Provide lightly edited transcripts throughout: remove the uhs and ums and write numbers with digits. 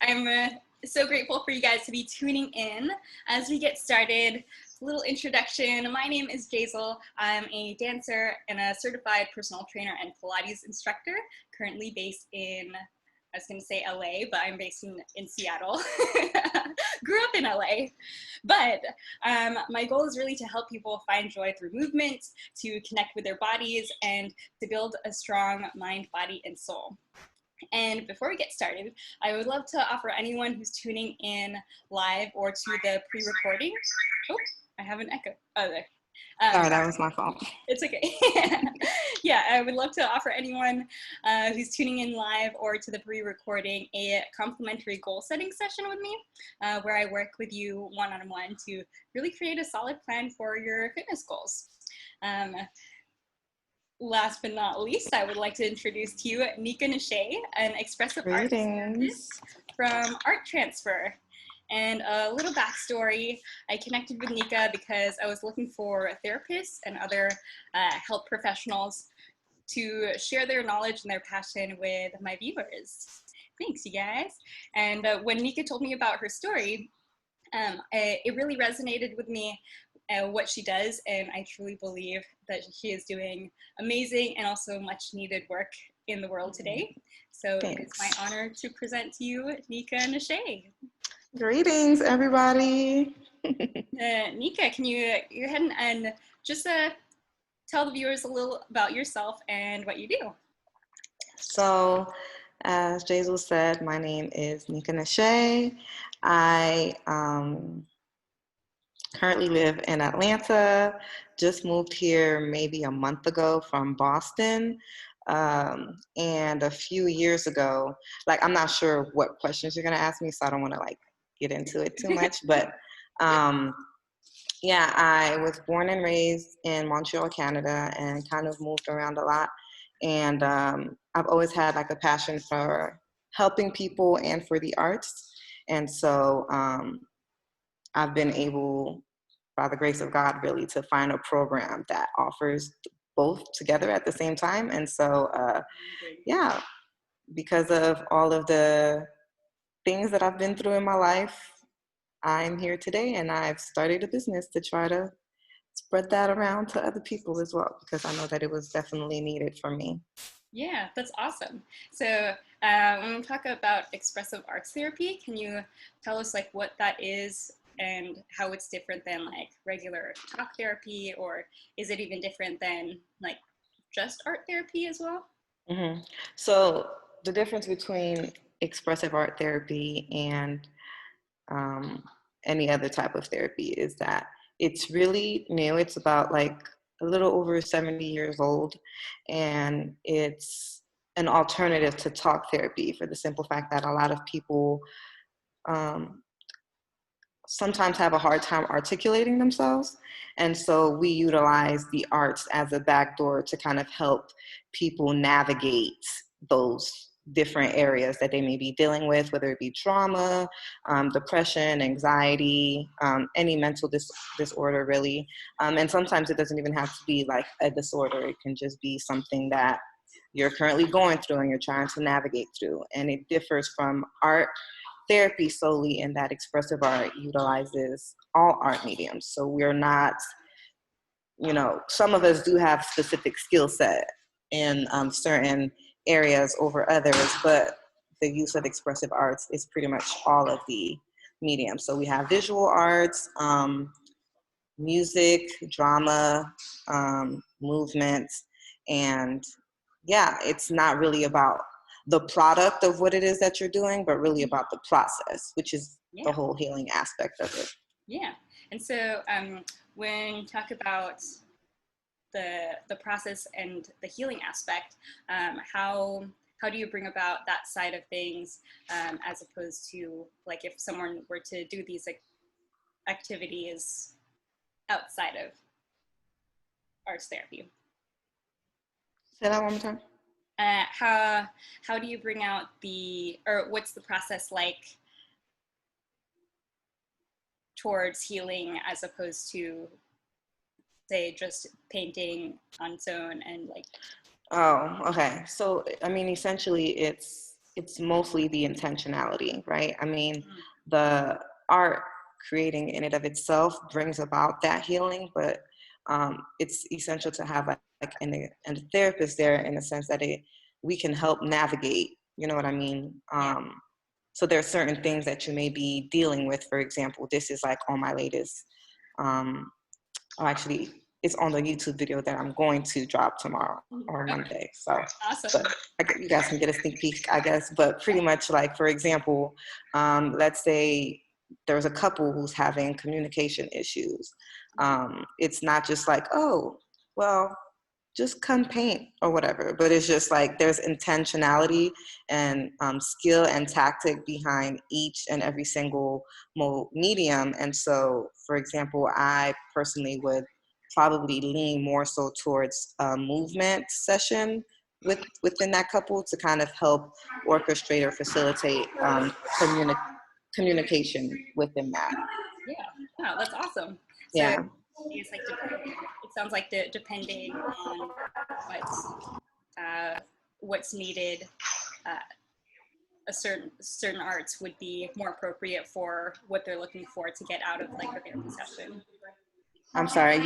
I'm so grateful for you guys to be tuning in. As we get started, a little introduction. My name is Jazel. I'm a dancer and a certified personal trainer and Pilates instructor, currently based in, I was going to say LA, but I'm based in Seattle. Grew up in LA. But my goal is really to help people find joy through movement, to connect with their bodies, and to build a strong mind, body, and soul. And before we get started, I would love to offer anyone who's tuning in live or to the pre-recording. Oh, I have an echo. Oh, there. Sorry, that was my fault. It's okay. Yeah, I would love to offer anyone who's tuning in live or to the pre-recording a complimentary goal setting session with me, where I work with you one-on-one to really create a solid plan for your fitness goals. Last but not least, I would like to introduce to you Nika, an expressive arts therapist from Art Transfer. And a little backstory, I connected with Nika because I was looking for therapists and other health professionals to share their knowledge and their passion with my viewers. Thanks, you guys. And when Nika told me about her story, it really resonated with me, what she does, and I truly believe that she is doing amazing and also much needed work in the world today. So It's my honor to present to you Nika Nashay. Greetings, everybody. Nika, can you go ahead and just tell the viewers a little about yourself and what you do? So, as Jazel said, my name is Nika Nashay. I currently live in Atlanta, just moved here maybe a month ago from Boston. And a few years ago, like, I'm not sure what questions you're going to ask me, so I don't want to get into it too much, but yeah, I was born and raised in Montreal, Canada, and kind of moved around a lot. And I've always had a passion for helping people and for the arts. And so I've been able, by the grace of God, really, to find a program that offers both together at the same time. And so, yeah, because of all of the things that I've been through in my life, I'm here today, and I've started a business to try to spread that around to other people as well, because I know that it was definitely needed for me. Yeah, that's awesome. So when we talk about expressive arts therapy, can you tell us what that is and how it's different than regular talk therapy, or is it even different than just art therapy as well? Mm-hmm. So the difference between expressive art therapy and any other type of therapy is that it's really new. It's about a little over 70 years old, and it's an alternative to talk therapy for the simple fact that a lot of people sometimes have a hard time articulating themselves. And so we utilize the arts as a backdoor to kind of help people navigate those different areas that they may be dealing with, whether it be trauma, depression, anxiety, any mental disorder, really. And sometimes it doesn't even have to be a disorder. It can just be something that you're currently going through and you're trying to navigate through. And it differs from art therapy solely in that expressive art utilizes all art mediums. So we're not, some of us do have specific skill set in certain areas over others, but the use of expressive arts is pretty much all of the mediums. So we have visual arts, music, drama, movement, and yeah, it's not really about the product of what it is that you're doing, but really about the process, which is the whole healing aspect of it. Yeah. And so when you talk about the process and the healing aspect, how do you bring about that side of things, as opposed to if someone were to do these activities outside of arts therapy? Say that one more time. How do you bring out or what's the process like towards healing as opposed to, say, just painting on its own and Oh, okay. So, I mean, essentially it's it's mostly the intentionality, right? I mean, the art creating in and of itself brings about that healing, but it's essential to have a therapist there, in the sense that we can help navigate, you know what I mean? So there are certain things that you may be dealing with. For example, this is like on my latest, actually, it's on the YouTube video that I'm going to drop tomorrow or Monday. So, awesome. But you guys can get a sneak peek, I guess. But pretty much, like, for example, let's say there's a couple who's having communication issues. It's not just like, oh, well, just come paint or whatever, but it's just like there's intentionality and skill and tactic behind each and every single medium. And so, for example, I personally would probably lean more so towards a movement session within that couple, to kind of help orchestrate or facilitate communication within that. Yeah, wow, that's awesome. So Yeah. it's like it sounds like depending on what's needed, a certain arts would be more appropriate for what they're looking for to get out of like the therapy session. I'm sorry,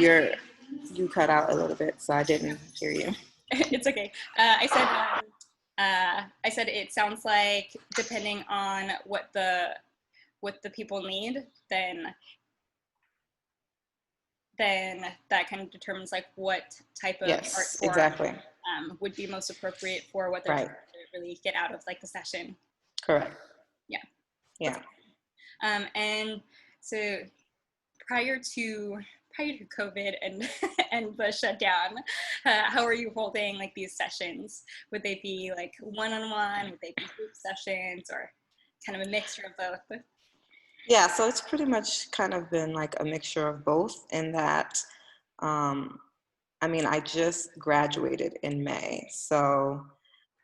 you cut out a little bit, so I didn't hear you. It's okay. I said it sounds like depending on what the people need, then that kind of determines like what type of art form exactly. Would be most appropriate for what they're trying to really get out of like the session. Correct. Yeah. Yeah. And so prior to COVID and and the shutdown, how are you holding like these sessions? Would they be like one-on-one? Would they be group sessions, or kind of a mixture of both? Yeah, so it's pretty much kind of been like a mixture of both, in that, I mean, I just graduated in May, so,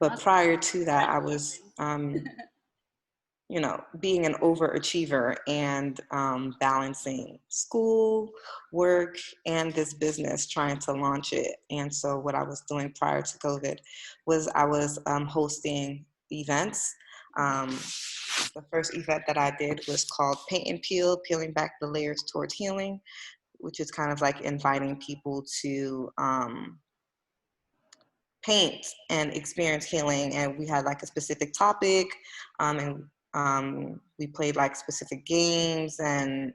but prior to that, I was, you know, being an overachiever and balancing school, work, and this business, trying to launch it. And so what I was doing prior to COVID was I was hosting events. The first event that I did was called Paint and Peel, Peeling Back the Layers Towards Healing, which is kind of like inviting people to paint and experience healing. And we had like a specific topic, and we played like specific games, and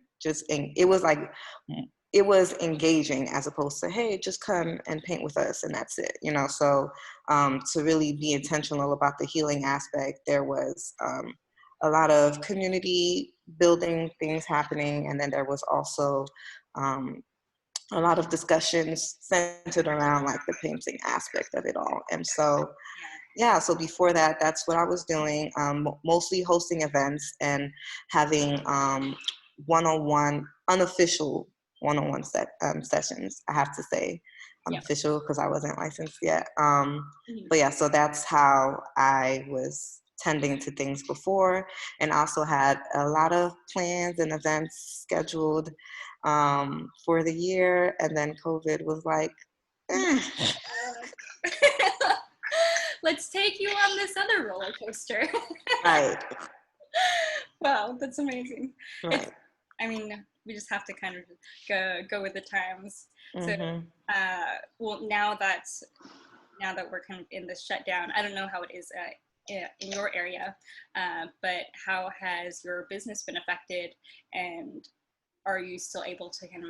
it was engaging, as opposed to, hey, just come and paint with us and that's it, you know. So to really be intentional about the healing aspect, there was a lot of community building things happening, and then there was also a lot of discussions centered around like the painting aspect of it all. And so, yeah, so before that, that's what I was doing, mostly hosting events and having one-on-one, unofficial one-on-one sessions, I have to say. Unofficial, because I wasn't licensed yet. But yeah, so that's how I was tending to things before, and also had a lot of plans and events scheduled for the year, and then COVID was like, let's take you on this other roller coaster. Right. Wow, that's amazing. Right. I mean, we just have to kind of go with the times. Mm-hmm. So, well, now that we're kind of in this shutdown, I don't know how it is in your area, but how has your business been affected, and are you still able to kind of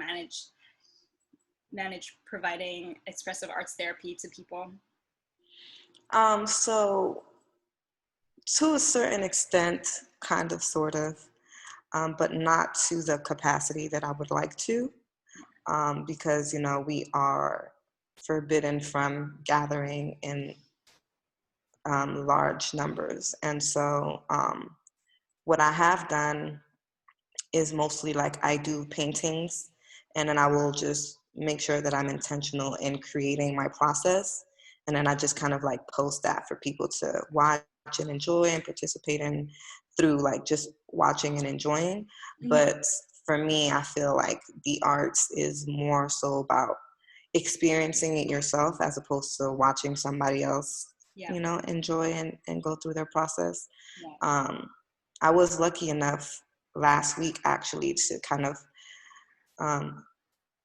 manage providing expressive arts therapy to people? So to a certain extent, kind of, sort of, but not to the capacity that I would like to, because, you know, we are forbidden from gathering in large numbers. And so what I have done is mostly like I do paintings, and then I will just make sure that I'm intentional in creating my process. And then I just kind of like post that for people to watch and enjoy and participate in, through like just watching and enjoying. Mm-hmm. But for me, I feel like the arts is more so about experiencing it yourself, as opposed to watching somebody else you know, enjoy and go through their process. Yeah. I was lucky enough last week actually to kind of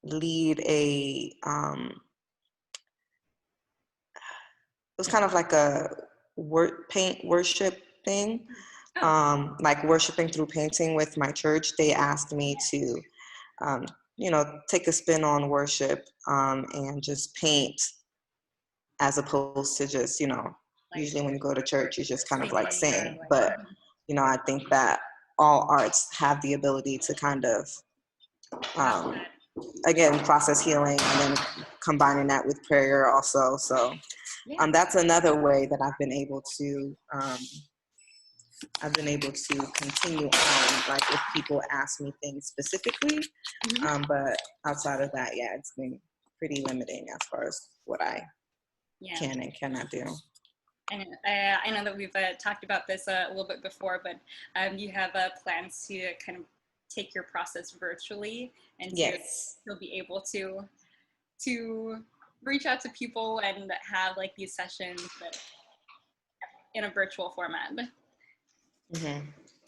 lead it was kind of like a paint worship thing. Like worshiping through painting with my church. They asked me to you know, take a spin on worship and just paint as opposed to just, you know, usually when you go to church, you just kind of like sing. But, you know, I think that all arts have the ability to kind of, again, process healing and then combining that with prayer also. So that's another way that I've been able to continue on, like if people ask me things specifically, but outside of that, yeah, it's been pretty limiting as far as what I can and cannot do. And I know that we've talked about this a little bit before, but you have plans to kind of take your process virtually and to still be able to reach out to people and have like these sessions but in a virtual format.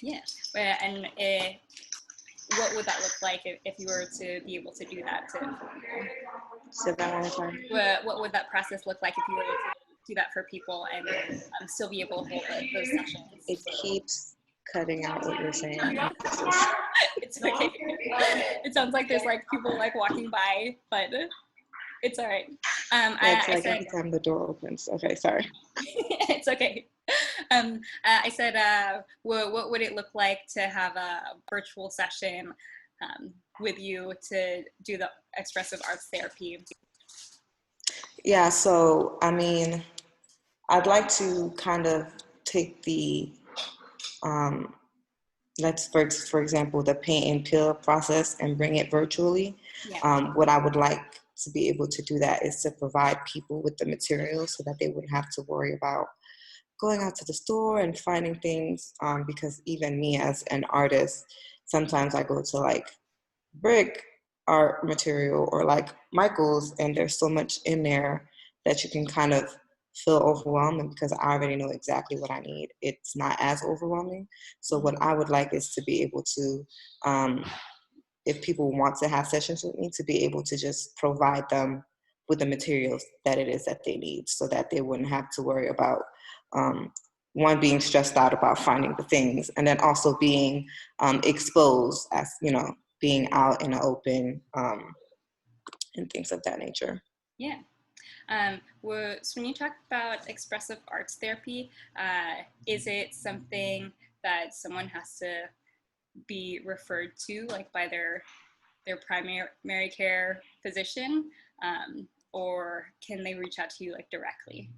Yeah, and what would that look like if you were to be able to do that? What would that process look like if you were to do that for people and still be able to hold those sessions? It keeps cutting out what you're saying. It's okay. It sounds like there's like people like walking by, but it's all right. It's like every time the door opens. Okay, sorry. It's okay. I said, what would it look like to have a virtual session with you to do the expressive arts therapy? Yeah, so I mean, I'd like to kind of take the let's for example the paint and peel process and bring it virtually. What I would like to be able to do that is to provide people with the materials so that they wouldn't have to worry about going out to the store and finding things, because even me as an artist, sometimes I go to like brick art material or like Michael's, and there's so much in there that you can kind of feel overwhelmed. And because I already know exactly what I need, it's not as overwhelming. So what I would like is to be able to, if people want to have sessions with me, to be able to just provide them with the materials that it is that they need so that they wouldn't have to worry about one, being stressed out about finding the things, and then also being exposed as, you know, being out in the open and things of that nature. Yeah. So when you talk about expressive arts therapy, is it something that someone has to be referred to like by their primary care physician, or can they reach out to you like directly?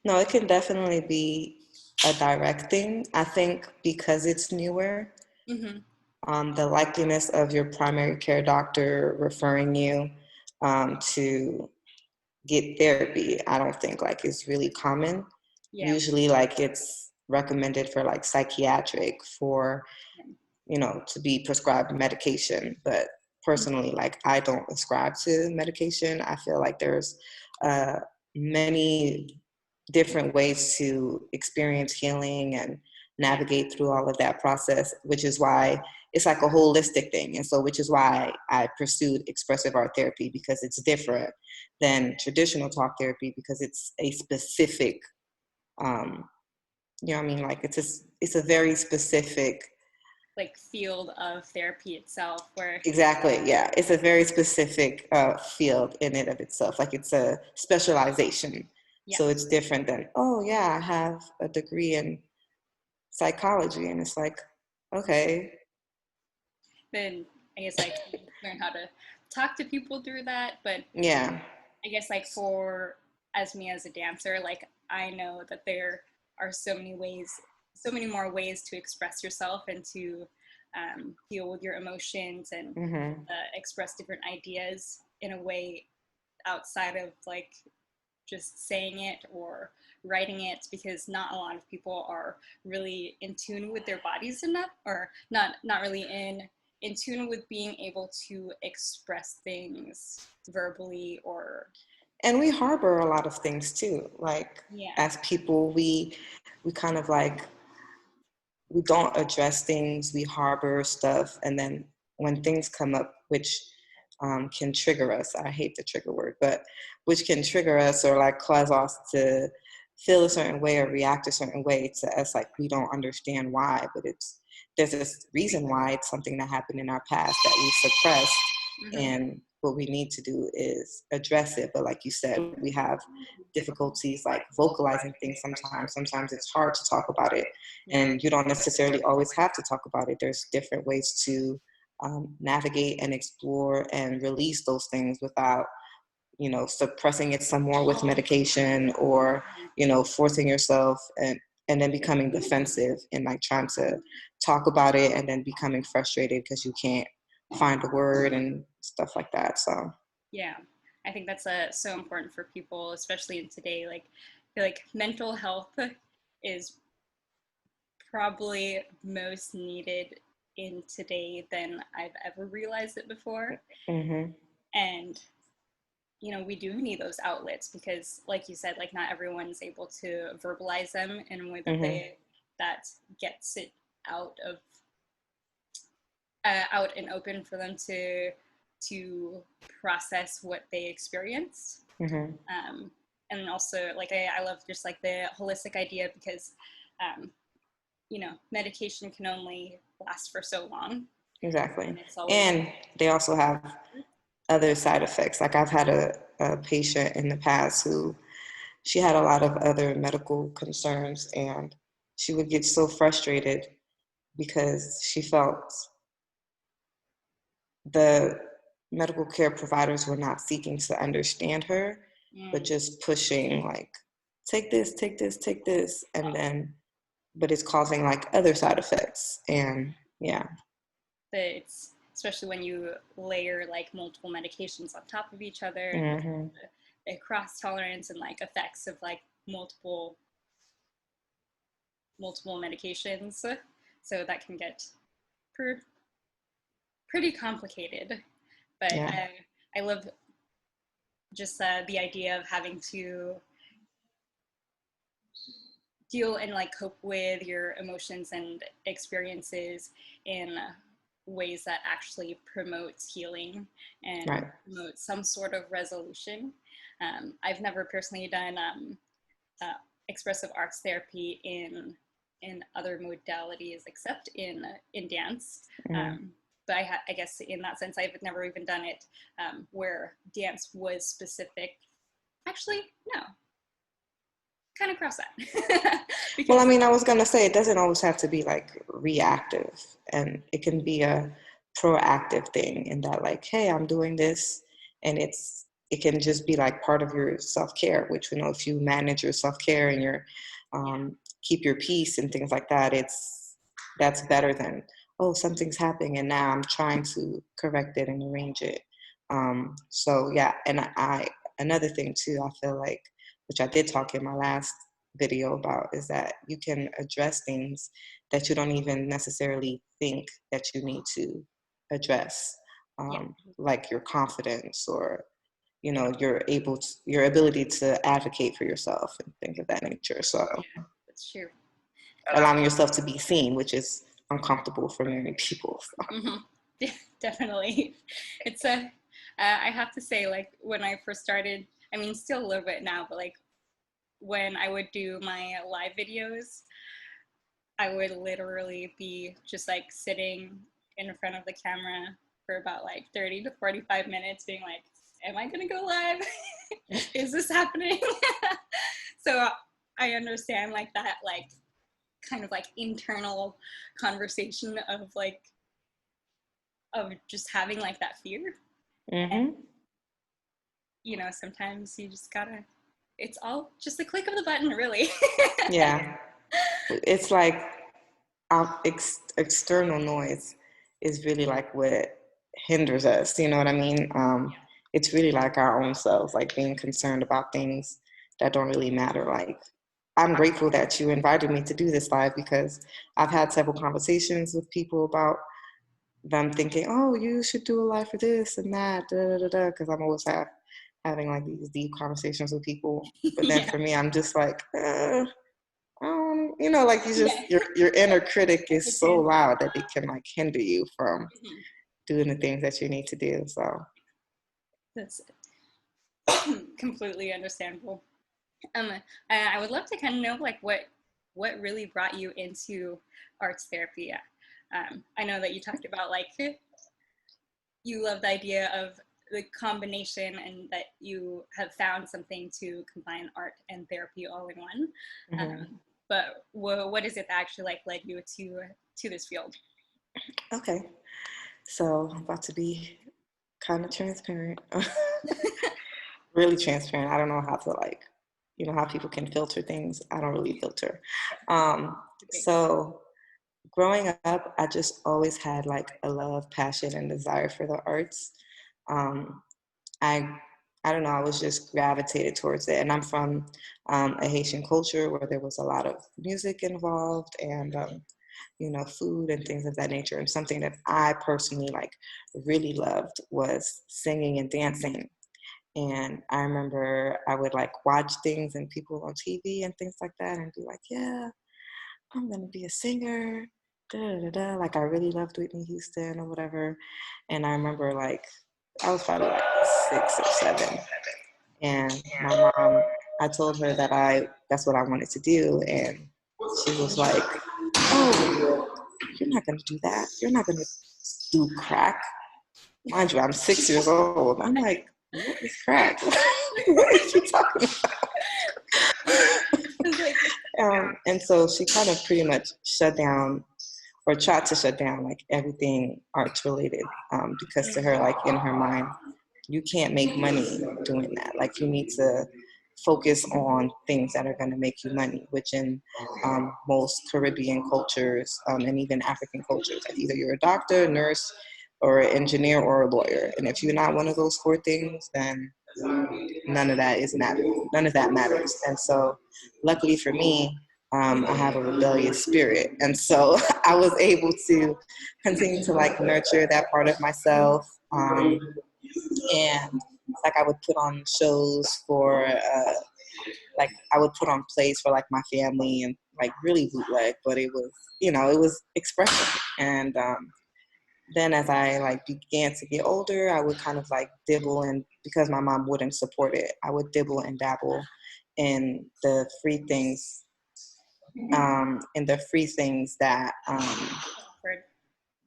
No, it can definitely be a direct thing. I think because it's newer, the likeliness of your primary care doctor referring you to get therapy, I don't think like is really common. Usually like it's recommended for like psychiatric, for, you know, to be prescribed medication. But personally, like I don't ascribe to medication. I feel like there's many different ways to experience healing and navigate through all of that process, which is why it's like a holistic thing. And so, which is why I pursued expressive art therapy, because it's different than traditional talk therapy, because it's a specific, you know what I mean? Like it's a very specific like field of therapy itself, where exactly, yeah, it's a very specific field in and of itself. Like it's a specialization. So it's different than, oh yeah, I have a degree in psychology, and it's like, okay. Then I guess like learn how to talk to people through that. But yeah, I guess like for as me as a dancer, like I know that there are so many more ways to express yourself and to deal with your emotions and express different ideas in a way outside of like just saying it or writing it, because not a lot of people are really in tune with their bodies enough, or not really in tune with being able to express things verbally or And we harbor a lot of things too. Like Yeah. as people, we kind of like, we don't address things, we harbor stuff, and then when things come up, which can trigger us, I hate the trigger word, but which can trigger us or like cause us to feel a certain way or react a certain way to us, like we don't understand why, but there's this reason why. It's something that happened in our past that we suppressed, and what we need to do is address it. But like you said, we have difficulties like vocalizing things sometimes. Sometimes it's hard to talk about it, and you don't necessarily always have to talk about it. There's different ways to navigate and explore and release those things without, you know, suppressing it some more with medication, or, you know, forcing yourself and then becoming defensive and like trying to talk about it and then becoming frustrated because you can't find a word and stuff like that. So yeah, I think that's so important for people, especially in today. Like, I feel like mental health is probably most needed in today than I've ever realized it before. And you know, we do need those outlets because, like you said, like not everyone's able to verbalize them in a way that that gets it out of out and open for them to process what they experienced. And also, like I love just like the holistic idea because, you know, medication can only last for so long. Exactly. And they also have other side effects. Like I've had a patient in the past who, she had a lot of other medical concerns, and she would get so frustrated because she felt the medical care providers were not seeking to understand her, but just pushing like, take this, take this, take this, and then, but it's causing like other side effects. And yeah. It's especially when you layer like multiple medications on top of each other, the cross tolerance and like effects of like multiple medications, so that can get pretty complicated. But I love just the idea of having to deal and like cope with your emotions and experiences in ways that actually promotes healing and promotes some sort of resolution. I've never personally done expressive arts therapy in other modalities except in dance. But I guess in that sense, I've never even done it where dance was specific. Actually, no. Kind of cross that. Well, I mean, I was going to say, it doesn't always have to be like reactive, and it can be a proactive thing in that like, hey, I'm doing this, and it can just be like part of your self-care, which, you know, if you manage your self-care and your keep your peace and things like that, that's better than, oh, something's happening and now I'm trying to correct it and arrange it. So yeah, and another thing too, I feel like, which I did talk in my last video about, is that you can address things that you don't even necessarily think that you need to address, like your confidence, or, you know, your ability to advocate for yourself and things of that nature. So that's true. Allowing yourself to be seen, which is uncomfortable for many people. So. Yeah, definitely. It's I have to say, like when I first started, I mean, still a little bit now, but like when I would do my live videos, I would literally be just like sitting in front of the camera for about like 30 to 45 minutes being like, am I gonna go live? Is this happening? So I understand like that, like kind of like internal conversation of like, of just having like that fear. And, you know, sometimes you just gotta, it's all just a click of the button, really. Yeah. It's like external noise is really like what hinders us, you know what I mean? It's really like our own selves, like being concerned about things that don't really matter. Like, I'm grateful that you invited me to do this live, because I've had several conversations with people about them thinking, oh, you should do a live for this and that, because I'm always having like these deep conversations with people. But then for me, I'm just like, you know, like you just your inner critic is so loud that it can like hinder you from doing the things that you need to do. So that's completely understandable. I would love to kind of know like what really brought you into arts therapy. I know that you talked about like you love the idea of the combination and that you have found something to combine art and therapy all in one. But what is it that actually like led you to this field? Okay, so I'm about to be kind of transparent. Really transparent. I don't know how to like, you know, how people can filter things. I don't really filter. So growing up, I just always had like a love, passion, and desire for the arts. I don't know, I was just gravitated towards it. And I'm from a Haitian culture where there was a lot of music involved and, you know, food and things of that nature. And something that I personally like really loved was singing and dancing. And I remember I would like watch things and people on TV and things like that and be like, yeah, I'm gonna be a singer. Da, da, da. Like I really loved Whitney Houston or whatever. And I remember like I was probably like 6 or 7. And my mom, I told her that that's what I wanted to do. And she was like, oh, you're not gonna do that. You're not gonna do crack. Mind you, I'm 6 years old. I'm like, what is crack? What are you talking about? And so she kind of pretty much shut down or tried to shut down like everything arts related because to her, like in her mind, you can't make money doing that. Like you need to focus on things that are going to make you money, which in most Caribbean cultures and even African cultures, like either you're a doctor, nurse, or an engineer or a lawyer. And if you're not one of those 4 things, then none of that matters. And so luckily for me, I have a rebellious spirit. And so I was able to continue to like nurture that part of myself. And like I would put on shows for like I would put on plays for like my family and like really bootleg, but it was, you know, it was expression. And then as I like began to get older, I would kind of like dibble and because my mom wouldn't support it, I would dibble and dabble in the free things that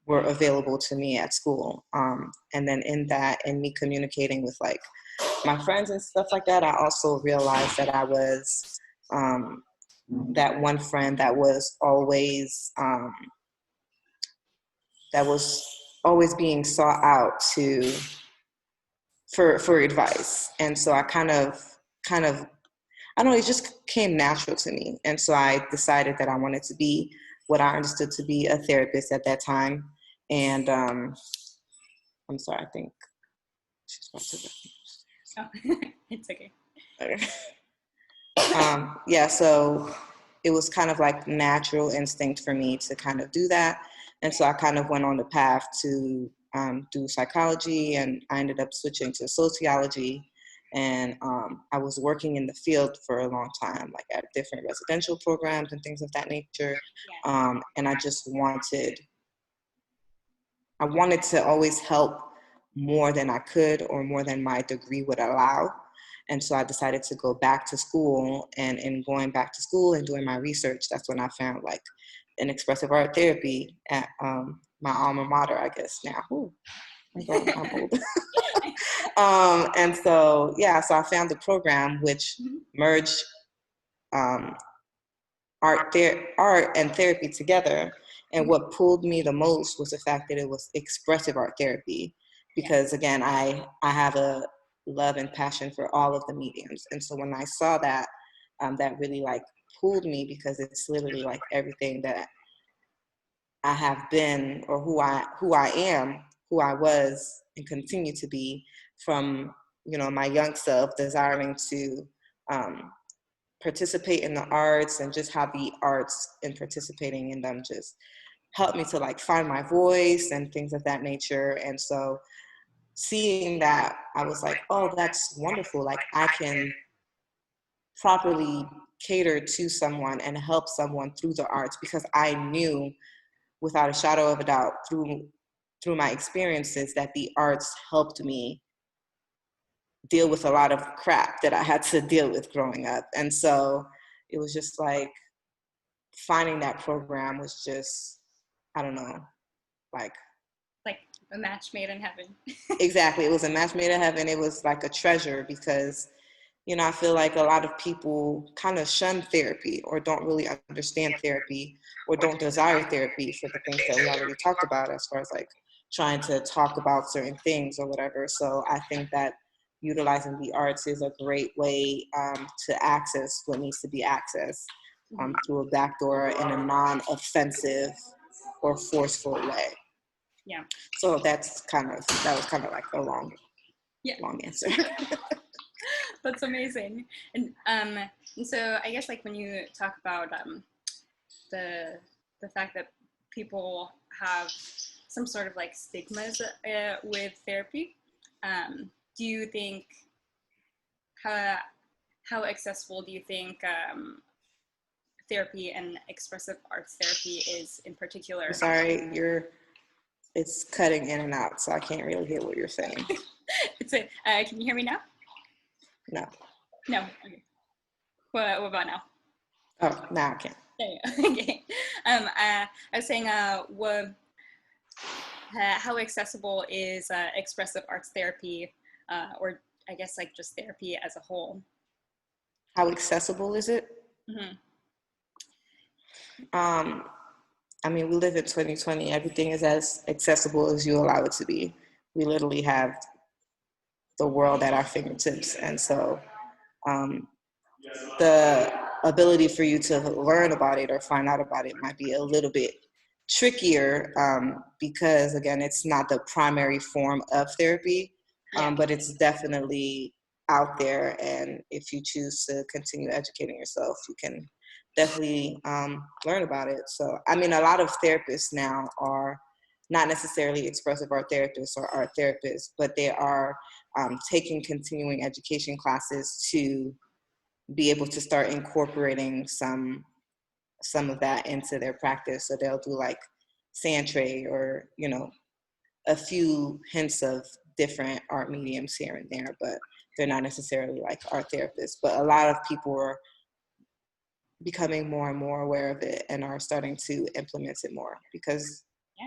were available to me at school. And then in that, and me communicating with like my friends and stuff like that, I also realized that I was that one friend that was always being sought out for advice. And so I kind of I don't know, it just came natural to me. And so I decided that I wanted to be what I understood to be a therapist at that time. And I'm sorry, I think she's about to go. Oh, it's okay. Yeah, so it was kind of like natural instinct for me to kind of do that. And so I kind of went on the path to do psychology, and I ended up switching to sociology. And I was working in the field for a long time, like at different residential programs and things of that nature. And I just wanted to always help more than I could or more than my degree would allow. And so I decided to go back to school, and in going back to school and doing my research, that's when I found like an expressive art therapy at my alma mater, I guess now. Ooh, I'm old. And so, yeah, so I found the program which merged art and therapy together. And what pulled me the most was the fact that it was expressive art therapy, because again, I have a love and passion for all of the mediums. And so when I saw that, that really like pulled me, because it's literally like everything that I have been, or who I am, who I was and continue to be from, you know, my young self, desiring to participate in the arts, and just how the arts and participating in them just helped me to like find my voice and things of that nature. And so seeing that, I was like, oh, that's wonderful. Like I can properly cater to someone and help someone through the arts, because I knew without a shadow of a doubt through my experiences that the arts helped me deal with a lot of crap that I had to deal with growing up. And so it was just like finding that program was just, I don't know, like a match made in heaven. Exactly. It was a match made in heaven. It was like a treasure because, you know, I feel like a lot of people kind of shun therapy or don't really understand therapy or don't desire therapy for the things that we already talked about, as far as like trying to talk about certain things or whatever. So I think that utilizing the arts is a great way to access what needs to be accessed through a backdoor in a non-offensive or forceful way. Yeah. So that was kind of like a long answer. That's amazing. And so I guess like when you talk about the fact that people have some sort of like stigmas with therapy, do you think how accessible do you think therapy and expressive arts therapy is in particular? I'm sorry, it's cutting in and out, so I can't really hear what you're saying. Can you hear me now? No. No. Okay. What about now? Oh, now I can. Okay. I was saying, how accessible is expressive arts therapy, or I guess like just therapy as a whole? How accessible is it? Mm-hmm. I mean, we live in 2020. Everything is as accessible as you allow it to be. We literally have the world at our fingertips. And so the ability for you to learn about it or find out about it might be a little bit trickier because, again, it's not the primary form of therapy, but it's definitely out there. And if you choose to continue educating yourself, you can definitely learn about it. So, I mean, a lot of therapists now are not necessarily expressive art therapists or art therapists, but they are taking continuing education classes to be able to start incorporating some of that into their practice. So they'll do like sand tray or, you know, a few hints of different art mediums here and there, but they're not necessarily like art therapists. But a lot of people are becoming more and more aware of it and are starting to implement it more because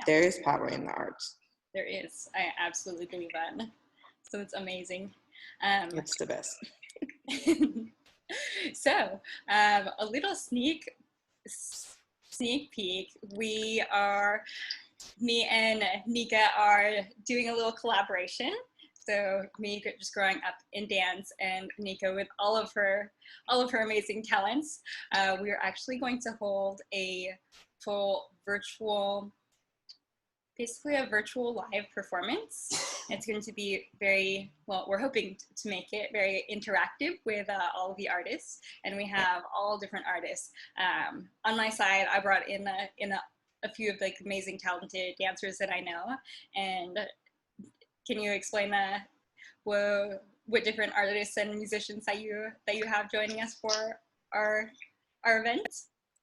there is power in the arts. There is. I absolutely believe that. So it's amazing. It's the best. So a little sneak peek. Me and Nika are doing a little collaboration. So me just growing up in dance, and Nika with all of her amazing talents. We are actually going to hold a full virtual, basically a virtual live performance. It's going to be very, well, we're hoping to make it very interactive with all of the artists, and we have all different artists. On my side, I brought in a few of like amazing talented dancers that I know. And can you explain what different artists and musicians that you have joining us for our event?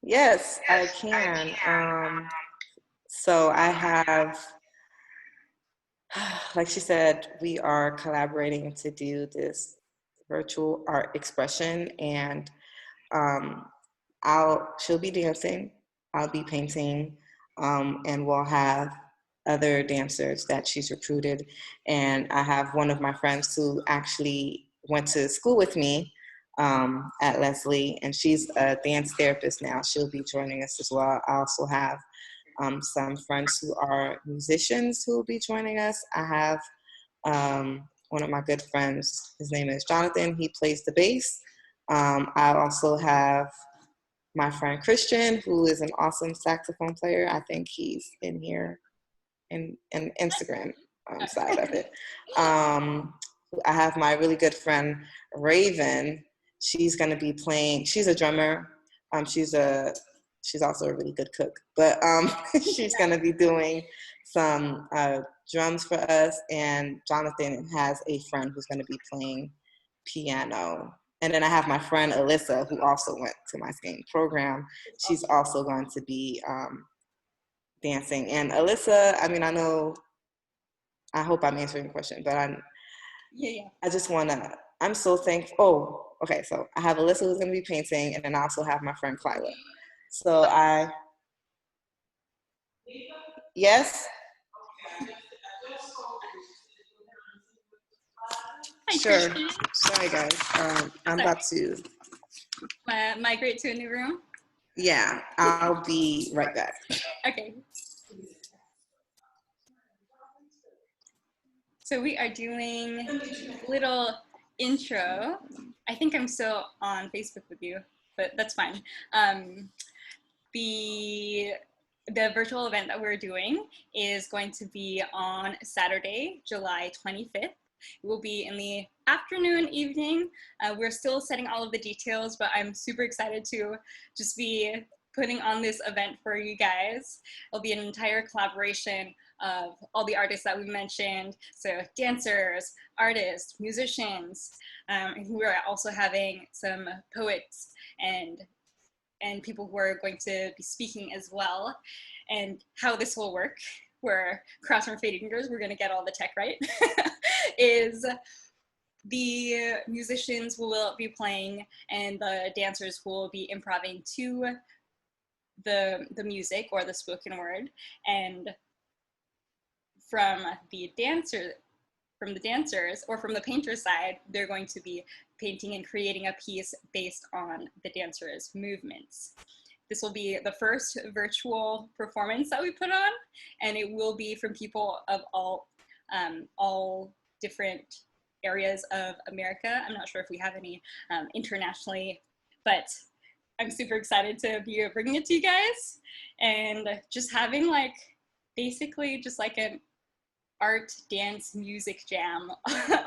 Yes, I can. So I have, like she said, we are collaborating to do this virtual art expression, and she'll be dancing, I'll be painting, and we'll have other dancers that she's recruited. And I have one of my friends who actually went to school with me at Leslie, and she's a dance therapist now. She'll be joining us as well. I also have some friends who are musicians who will be joining us. I have one of my good friends, his name is Jonathan. He plays the bass. I also have my friend Christian, who is an awesome saxophone player. I think he's in here in Instagram side of it. I have my really good friend Raven. She's going to be playing. She's a drummer. She's also a really good cook, but she's going to be doing some drums for us, and Jonathan has a friend who's going to be playing piano. And then I have my friend Alyssa, who also went to my same program. She's also going to be dancing. And Alyssa, I mean, I hope I'm answering the question, but I just want to, I'm so thankful. Oh, okay. So I have Alyssa who's going to be painting, and then I also have my friend Kyla. So yes? Hi, sure. Christian. Sorry, guys. I'm about to migrate to a new room. Yeah, I'll be right back. Okay. So we are doing a little intro. I think I'm still on Facebook with you, but that's fine. The virtual event that we're doing is going to be on Saturday, July 25th. It will be in the afternoon, evening. We're still setting all of the details, but I'm super excited to just be putting on this event for you guys. It'll be an entire collaboration of all the artists that we mentioned. So dancers, artists, musicians. We're also having some poets and people who are going to be speaking as well. And how this will work, we're crossing our fingers, we're gonna get all the tech right, is the musicians will be playing and the dancers will be improvising to the music or the spoken word. And from the dancers or from the painter's side, they're going to be painting and creating a piece based on the dancers' movements. This will be the first virtual performance that we put on, and it will be from people of all different areas of America. I'm not sure if we have any internationally, but I'm super excited to be bringing it to you guys and just having like basically just like an art, dance, music jam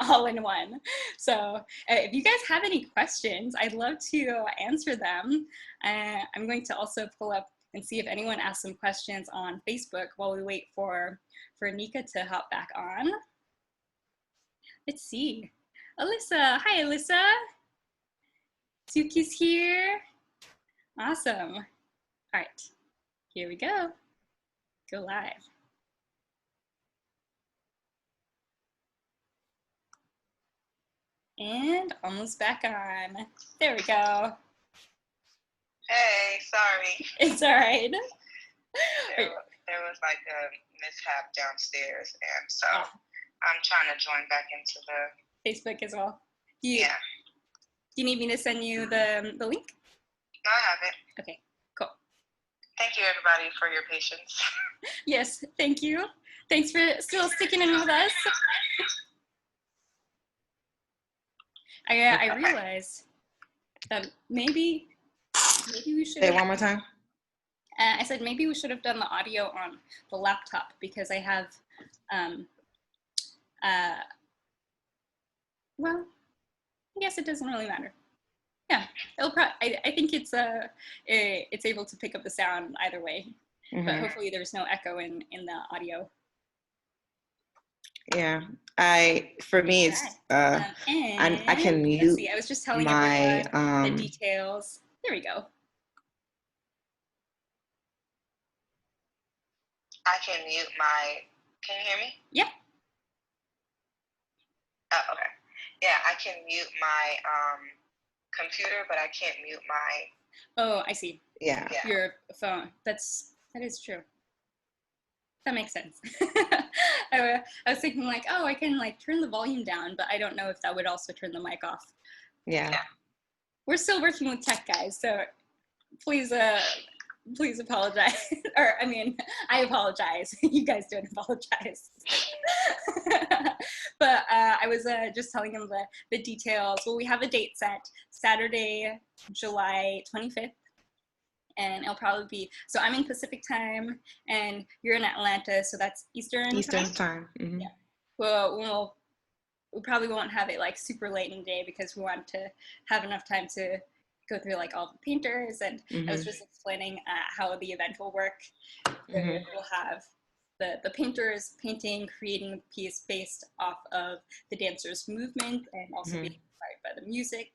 all in one. So if you guys have any questions, I'd love to answer them. I'm going to also pull up and see if anyone asks some questions on Facebook while we wait for Nika to hop back on. Let's see. Alyssa, hi Alyssa. Suki's here. Awesome. All right, here we go. Go live. And almost back on. There we go. Hey, sorry. It's all right. There was like a mishap downstairs, and so I'm trying to join back into the Facebook as well. Do you need me to send you the link? No, I have it. Okay, cool. Thank you, everybody, for your patience. Yes, thank you. Thanks for still sticking in with us. I realized that maybe we should. Say it one more time. I said maybe we should have done the audio on the laptop because I have, well, I guess it doesn't really matter. Yeah, I think it's able to pick up the sound either way, but hopefully there's no echo in the audio. Yeah, for me it's I can mute. Let's see, I was just telling everyone the details. There we go. I can mute my. Can you hear me? Yep. Oh, okay. Yeah, I can mute my computer, but I can't mute my. Oh, I see. Yeah. Your phone. That is true. That makes sense. I was thinking like, oh, I can like turn the volume down, but I don't know if that would also turn the mic off. Yeah. We're still working with tech, guys, so please apologize. Or I mean, I apologize. You guys don't apologize. But I was just telling them the details. Well, we have a date set, Saturday, July 25th. And it'll probably be, so I'm in Pacific time and you're in Atlanta, so that's Eastern time. Mm-hmm. Yeah. Well, we probably won't have it like super late in the day because we want to have enough time to go through like all the painters. And I was just explaining how the event will work. We'll have the painter is painting, creating a piece based off of the dancer's movement and also being inspired by the music.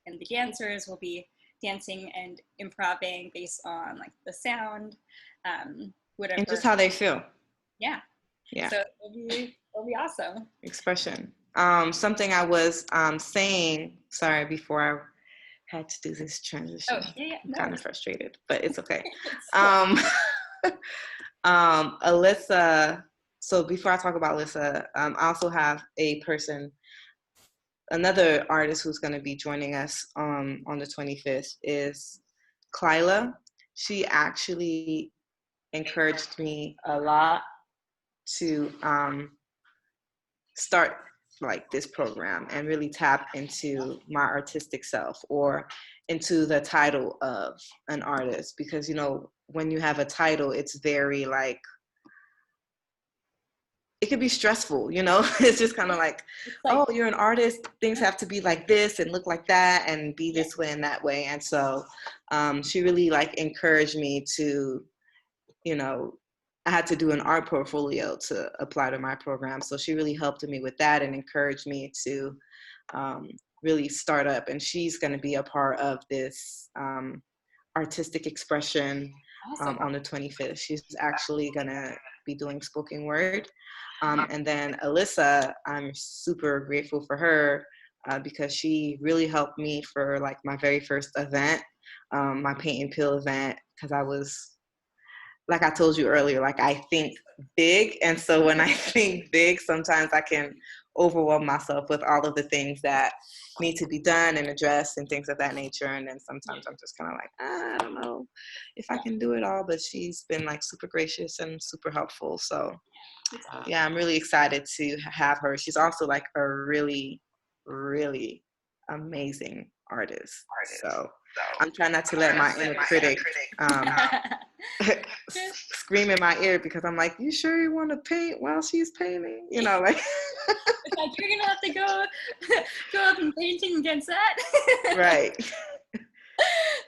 And the dancers will be dancing and improvising based on like the sound, whatever. And just how they feel. Yeah. Yeah. So it'll be awesome. Expression. Something I was saying, sorry, before I had to do this transition. Oh, yeah. I'm kind of frustrated, but it's okay. It's Alyssa, so before I talk about Alyssa, I also have another artist who's going to be joining us on the 25th is Klyla. She actually encouraged me a lot to start like this program and really tap into my artistic self or into the title of an artist, because, you know, when you have a title, it's very like, it could be stressful, you know. It's just kind of like, oh, you're an artist, things have to be like this and look like that and be this way and that way. And so she really like encouraged me to, you know, I had to do an art portfolio to apply to my program. So she really helped me with that and encouraged me to really start up. And she's going to be a part of this artistic expression on the 25th. She's actually going to be doing spoken word. And then Alyssa, I'm super grateful for her because she really helped me for like my very first event, my paint and peel event, because I was, like I told you earlier, like I think big. And so when I think big, sometimes I can overwhelm myself with all of the things that need to be done and addressed and things of that nature. And then sometimes I'm just kind of like, I don't know if I can do it all, but she's been like super gracious and super helpful. So yeah, I'm really excited to have her. She's also like a really, really amazing artist. So I'm trying not to let my inner critic scream in my ear, because I'm like, you sure you want to paint while she's painting? You know, like, like you're gonna have to go up and painting against that. Right.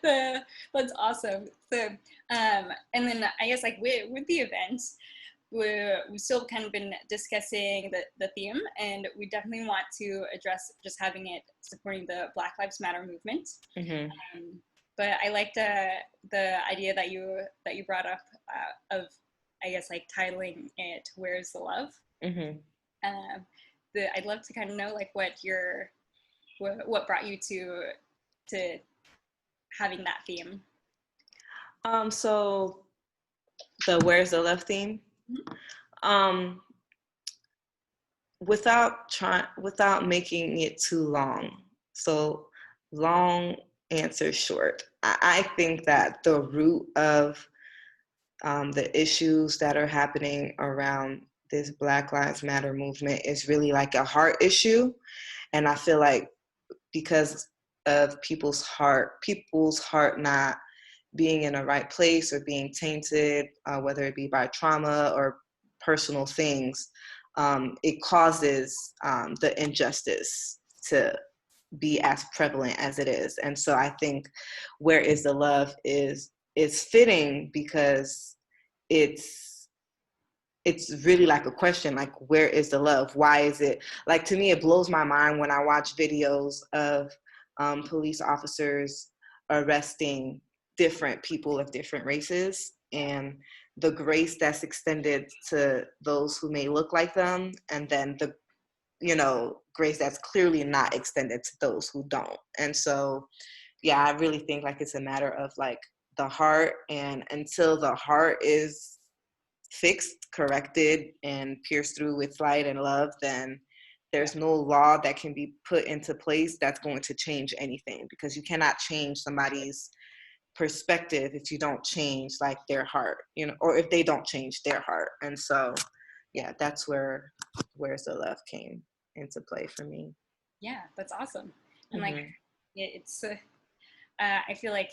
That's awesome. So and then I guess like with the events, we've still kind of been discussing the theme, and we definitely want to address just having it supporting the Black Lives Matter movement. But I liked the idea that you brought up of, I guess, like titling it "Where's the Love." I'd love to kind of know like what brought you to having that theme. So the "Where's the Love" theme. Without making it too long. So long answer short. I think that the root of the issues that are happening around this Black Lives Matter movement is really like a heart issue. And I feel like because of people's heart not being in the right place or being tainted, whether it be by trauma or personal things, it causes the injustice to be as prevalent as it is. And so I think "Where is the Love" is fitting, because it's really like a question, like, where is the love? Why is it, like, to me, it blows my mind when I watch videos of police officers arresting different people of different races, and the grace that's extended to those who may look like them, and then the, you know, grace that's clearly not extended to those who don't. And so, yeah, I really think like it's a matter of like the heart, and until the heart is fixed, corrected, and pierced through with light and love, then there's no law that can be put into place that's going to change anything, because you cannot change somebody's perspective if you don't change like their heart, you know, or if they don't change their heart. And so, yeah, that's where "Where's the Love" came into play for me. Yeah, that's awesome. And like, it's I feel like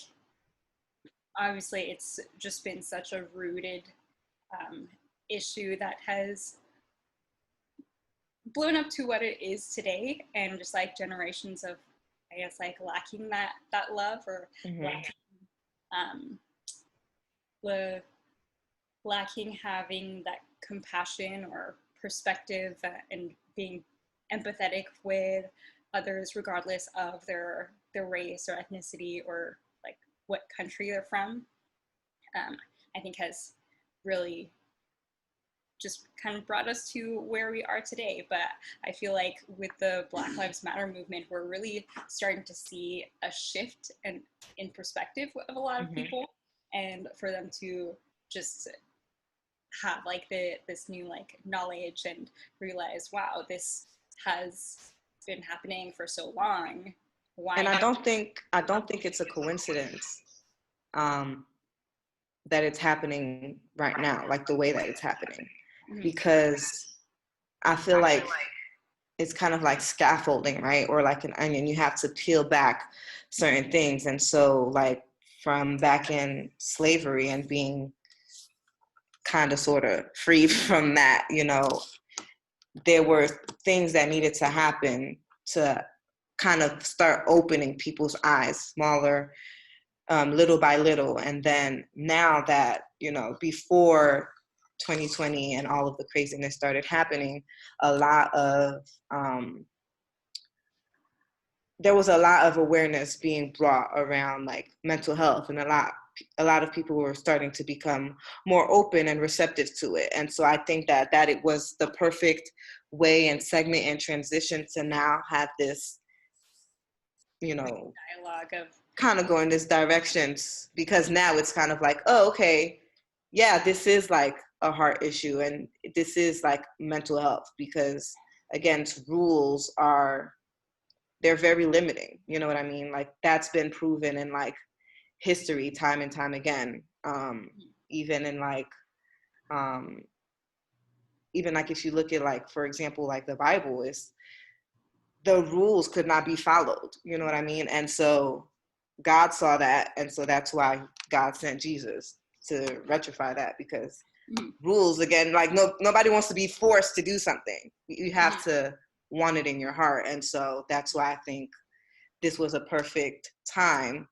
obviously it's just been such a rooted issue that has blown up to what it is today, and just like generations of, I guess, like lacking that love, or lacking having that compassion or perspective and being empathetic with others regardless of their race or ethnicity or like what country they're from, I think has really just kind of brought us to where we are today. But I feel like with the Black Lives Matter movement, we're really starting to see a shift in perspective of a lot of people, and for them to just have like this new like knowledge and realize, wow, this has been happening for so long. Why? And I don't think it's a coincidence that it's happening right now, like the way that it's happening, because I feel like it's kind of like scaffolding, right? Or like an onion, you have to peel back certain things. And so like from back in slavery and being kind of sort of free from that, you know, there were things that needed to happen to kind of start opening people's eyes smaller, little by little. And then now that, you know, before 2020 and all of the craziness started happening, there was a lot of awareness being brought around like mental health, and a lot of people were starting to become more open and receptive to it. And so I think that it was the perfect way and segment and transition to now have this, you know, dialogue of kind of go in this direction, because now it's kind of like, oh, okay, yeah, this is like a heart issue and this is like mental health, because again, rules they're very limiting. You know what I mean? Like that's been proven in like history time and time again. Even in like, even like if you look at like, for example, like the Bible, is the rules could not be followed. You know what I mean? And so God saw that, and so that's why God sent Jesus to rectify that, because rules, again, like nobody wants to be forced to do something. You have to want it in your heart. And so that's why I think this was a perfect time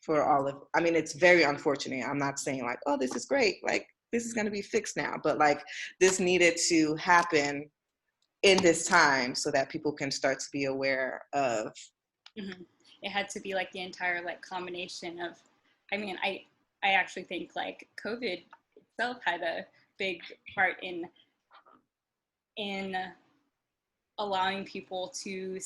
for all of, I mean, it's very unfortunate. I'm not saying like, oh, this is great, like this is going to be fixed now, but like this needed to happen in this time so that people can start to be aware of. It had to be like the entire like combination of, I mean, I actually think like COVID itself had a big part in allowing people to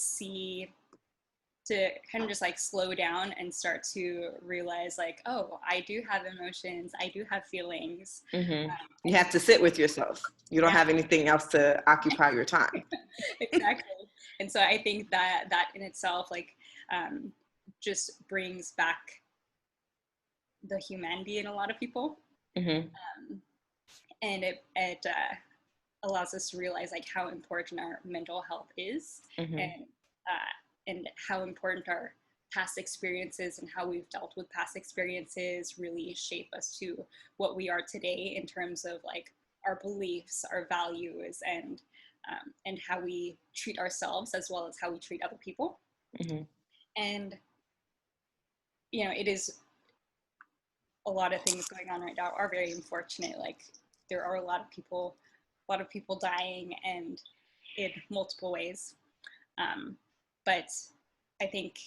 kind of just like slow down and start to realize like, oh, I do have emotions, I do have feelings. You have to sit with yourself. You don't have anything else to occupy your time. Exactly. And so I think that in itself, like, just brings back the humanity in a lot of people. And it allows us to realize like how important our mental health is, and how important our past experiences and how we've dealt with past experiences really shape us to what we are today in terms of like our beliefs, our values, and how we treat ourselves as well as how we treat other people. And you know, it is a lot of things going on right now are very unfortunate. Like there are a lot of people dying, and in multiple ways. But I think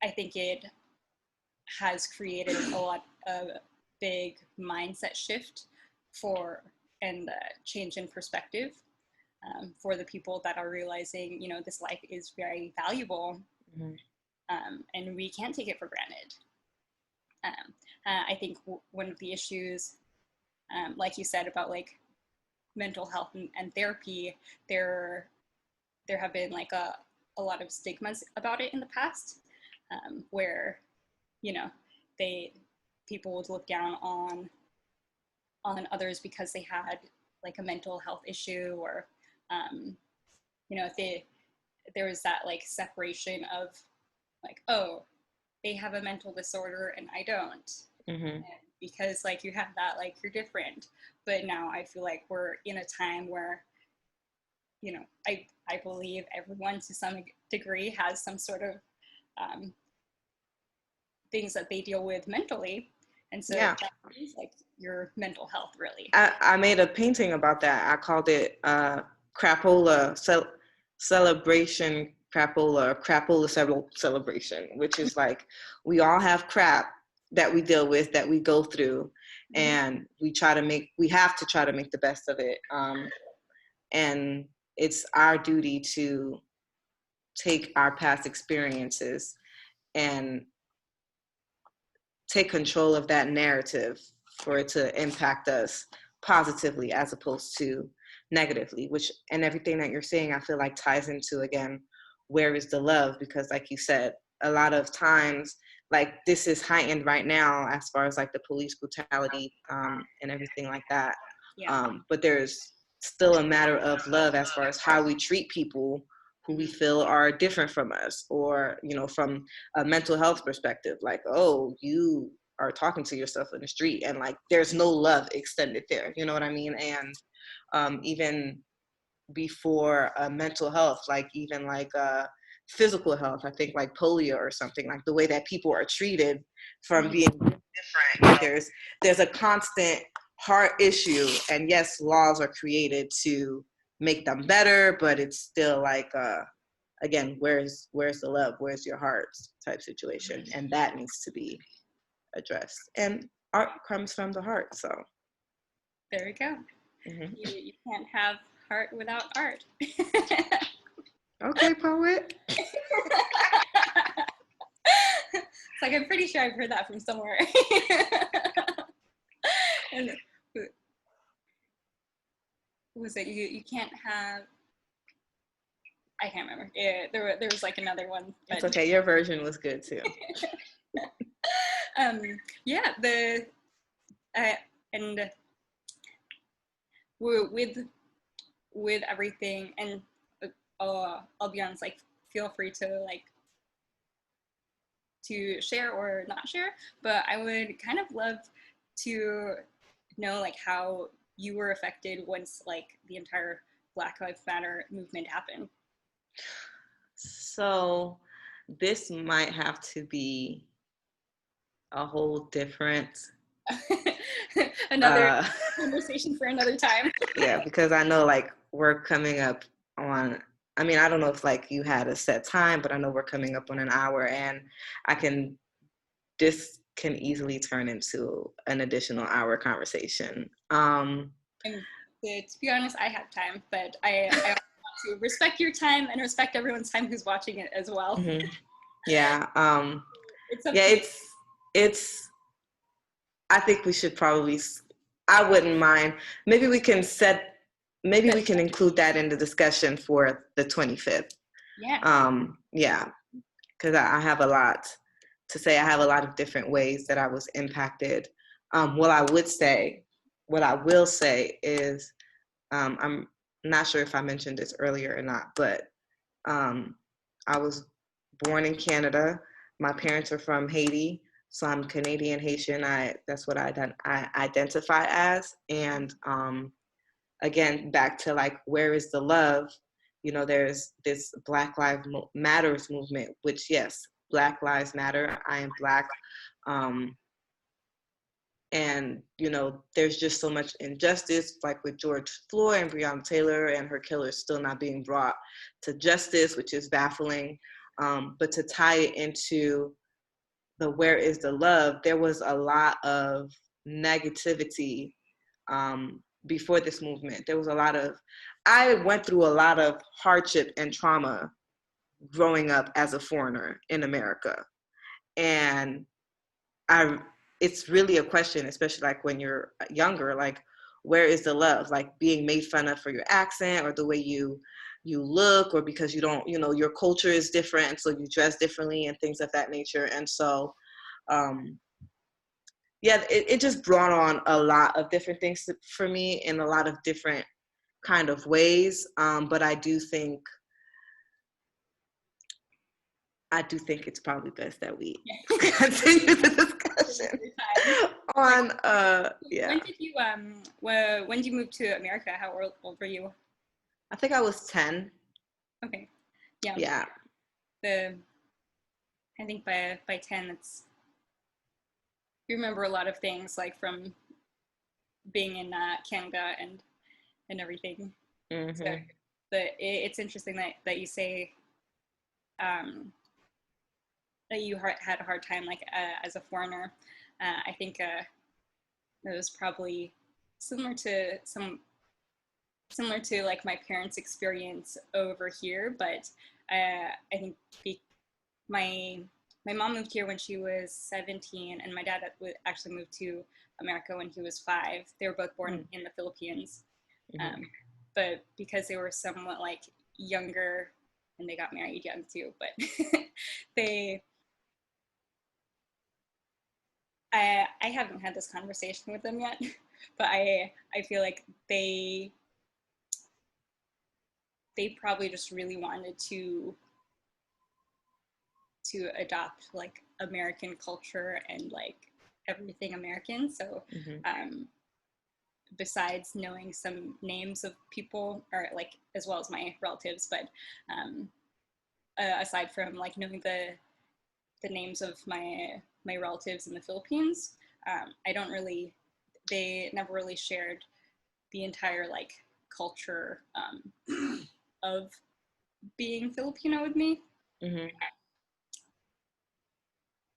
it has created a big mindset shift and change in perspective for the people that are realizing, you know, this life is very valuable, and we can't take it for granted. I think one of the issues, like you said about like mental health and therapy, there have been like a lot of stigmas about it in the past, where, you know, people would look down on others because they had like a mental health issue, or you know, if there was that like separation of like, oh, they have a mental disorder and I don't, because like you have that, like you're different. But now I feel like we're in a time where, you know, I believe everyone to some degree has some sort of things that they deal with mentally, And so that is like your mental health, really. I made a painting about that. I called it crapola celebration, crapola celebration, which is like we all have crap that we deal with, that we go through, and we have to try to make the best of it. And it's our duty to take our past experiences and take control of that narrative for it to impact us positively as opposed to negatively, which, and everything that you're saying, I feel like ties into, again, where is the love? Because like you said, a lot of times, like this is heightened right now as far as like the police brutality and everything like that. Yeah. But there's still a matter of love as far as how we treat people who we feel are different from us, or, you know, from a mental health perspective, like, oh, you are talking to yourself in the street, and like there's no love extended there, you know what I mean? And even before mental health, like even like physical health, I think like polio or something, like the way that people are treated from being different, there's a constant heart issue, and yes, laws are created to make them better, but it's still like again, where's the love, where's your heart type situation, and that needs to be addressed. And art comes from the heart, so there we go. You can't have heart without art. Okay, poet. It's like, I'm pretty sure I've heard that from somewhere. And was it you can't have, I can't remember. Yeah, there was like another one. But... It's okay. Your version was good too. Yeah, and with everything, and I'll be honest, like, feel free to like to share or not share, but I would kind of love to know like how you were affected once like the entire Black Lives Matter movement happened. So this might have to be a whole different another conversation for another time. Yeah, because I know like we're coming up on, I mean, I don't know if like you had a set time, but I know we're coming up on an hour, and this can easily turn into an additional hour conversation. And to be honest, I have time, but I want to respect your time and respect everyone's time who's watching it as well. Yeah. It's I think we should probably, I wouldn't mind, maybe we can include that in the discussion for the 25th. Yeah. Because I have a lot to say. I have a lot of different ways that I was impacted. What I will say is, I'm not sure if I mentioned this earlier or not, but I was born in Canada. My parents are from Haiti, so I'm Canadian Haitian. That's what I identify as. And again, back to like, where is the love? You know, there's this Black Lives Matters movement, which, yes, Black Lives Matter. I am Black. And, you know, there's just so much injustice, like with George Floyd and Breonna Taylor and her killers still not being brought to justice, which is baffling. But to tie it into the where is the love, there was a lot of negativity before this movement. There was I went through a lot of hardship and trauma growing up as a foreigner in America. And it's really a question, especially like when you're younger, like, where is the love? Like being made fun of for your accent or the way you look, or because you don't, you know, your culture is different, and so you dress differently and things of that nature. And so, it just brought on a lot of different things for me in a lot of different kind of ways. But I do think it's probably best that we continue the discussion on When did you move to America? How old were you? I think I was 10. Okay. Yeah. Yeah. I think by 10 it's remember a lot of things like from being in Canada and everything. Mm-hmm. So, but it's interesting that you say that you had a hard time like as a foreigner. I think it was probably similar to like my parents' experience over here, but I think my mom moved here when she was 17, and my dad actually moved to America when he was 5. They were both born in the Philippines, but because they were somewhat like younger, and they got married young too, but I haven't had this conversation with them yet, but I feel like they probably just really wanted to adopt like American culture and like everything American. So besides knowing some names of people, or like as well as my relatives, but aside from like knowing the names of my relatives in the Philippines, they never really shared the entire like culture of being Filipino with me.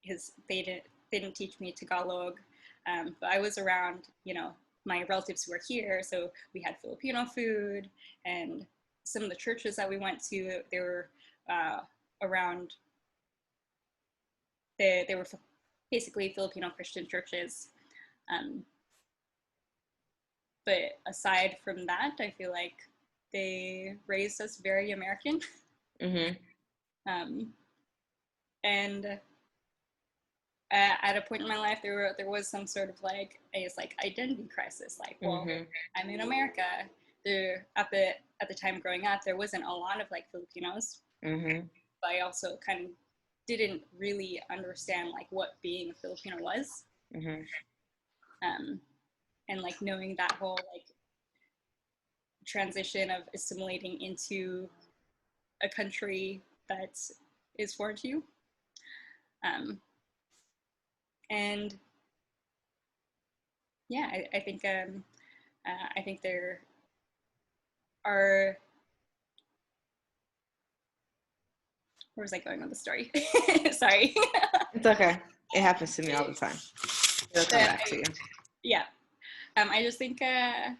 Because they didn't teach me Tagalog, but I was around, my relatives who were here, so we had Filipino food, and some of the churches that we went to, they were around. They were basically Filipino Christian churches, but aside from that, I feel like they raised us very American. And at a point in my life, there was some sort of like, I guess, like identity crisis. Like, well, I'm in America. There at the time growing up, there wasn't a lot of like Filipinos, but I also kind of didn't really understand like what being a Filipino was, and like knowing that whole like transition of assimilating into a country that is foreign to you. And yeah, I think there are. Where was I going with the story? Sorry. It's okay. It happens to me all the time. It'll come back to you. Yeah. I just think I've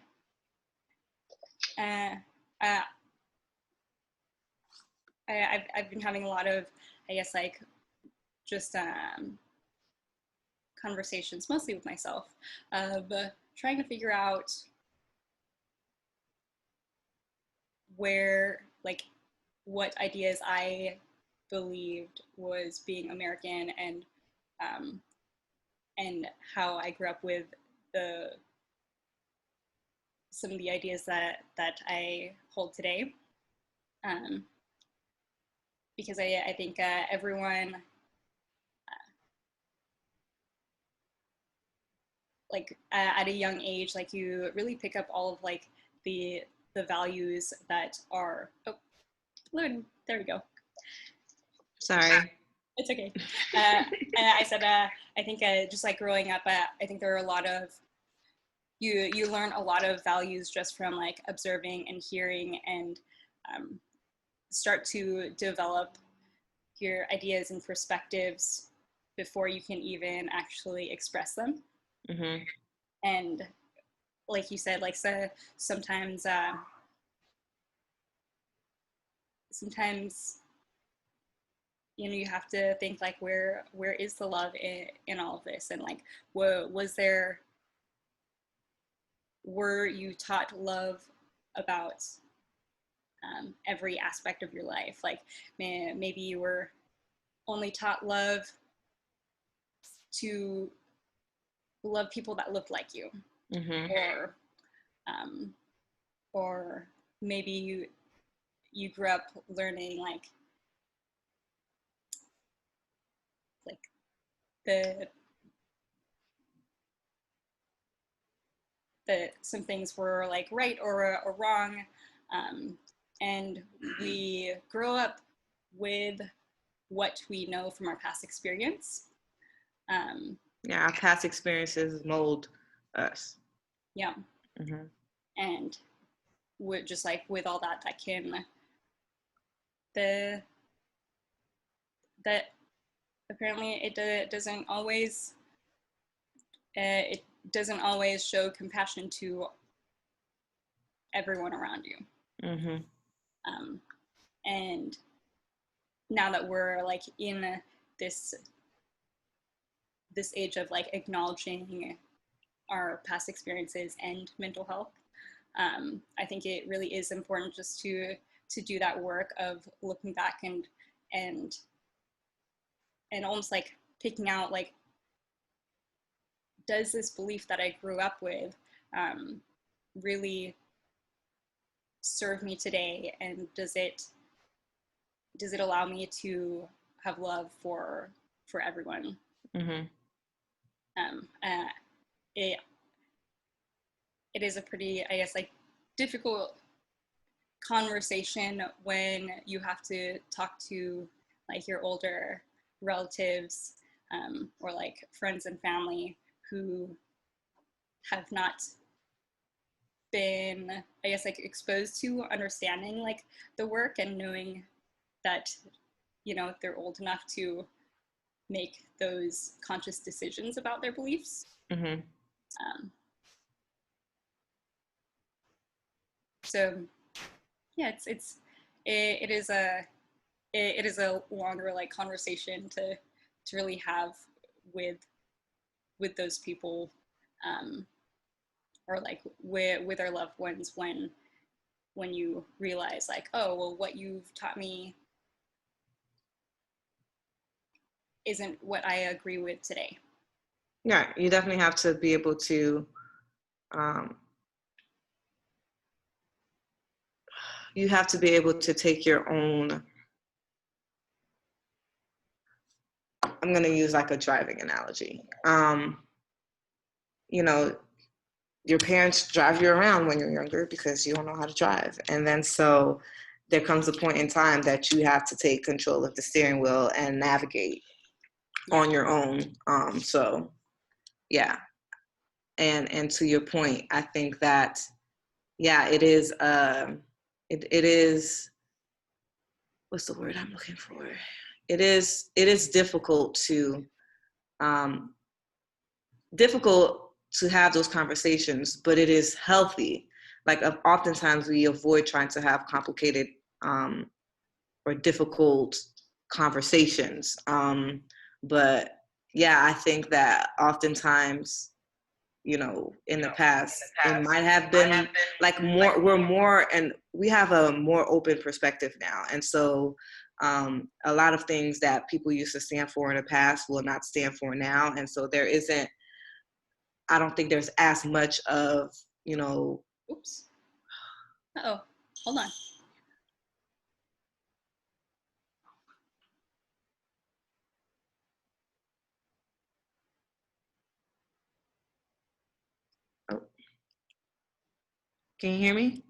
been having a lot of, I guess, like just conversations, mostly with myself, of trying to figure out where, like, what ideas I believed was being American, and how I grew up with some of the ideas that I hold today. Because I think everyone like at a young age, like you really pick up all of like the values that are, there we go. Sorry. It's okay. I said, I think just like growing up, I think there are a lot of, you learn a lot of values just from like observing and hearing, and start to develop your ideas and perspectives before you can even actually express them. And like you said, like sometimes you have to think like, where is the love in all of this, and like were you taught love about every aspect of your life? Like maybe you were only taught love to love people that looked like you, or maybe you grew up learning like that some things were like right or wrong, and we grow up with what we know from our past experience, Yeah, our past experiences mold us. Yeah. Mm-hmm. And with just like with all that can that apparently it doesn't always show compassion to everyone around you. Mm-hmm. And now that we're like in this age of like acknowledging our past experiences and mental health, I think it really is important just to do that work of looking back and almost like picking out like, does this belief that I grew up with really serve me today, and does it allow me to have love for everyone? Mm-hmm. It is a pretty, I guess, like difficult conversation when you have to talk to like your older relatives or like friends and family who have not been, I guess, like exposed to understanding like the work and knowing that, you know, they're old enough to make those conscious decisions about their beliefs. Mm-hmm. So yeah, it is a longer like conversation to really have with those people, or like with our loved ones when you realize like, oh well, what you've taught me isn't what I agree with today. Yeah, you definitely have to be able to you have to be able to take your own, I'm going to use like a driving analogy. You know, your parents drive you around when you're younger because you don't know how to drive. And then so there comes a point in time that you have to take control of the steering wheel and navigate on your own. So yeah. And to your point, I think that, yeah, it is, it is, what's the word I'm looking for? It is difficult to have those conversations, but it is healthy. Like oftentimes we avoid trying to have complicated or difficult conversations. But yeah, I think that oftentimes, you know, in the past, it might have been like more, we're more, and we have a more open perspective now. And so a lot of things that people used to stand for in the past will not stand for now. And so there isn't, I don't think there's as much of, you know. Oops. Uh-oh, hold on. Oh. Can you hear me?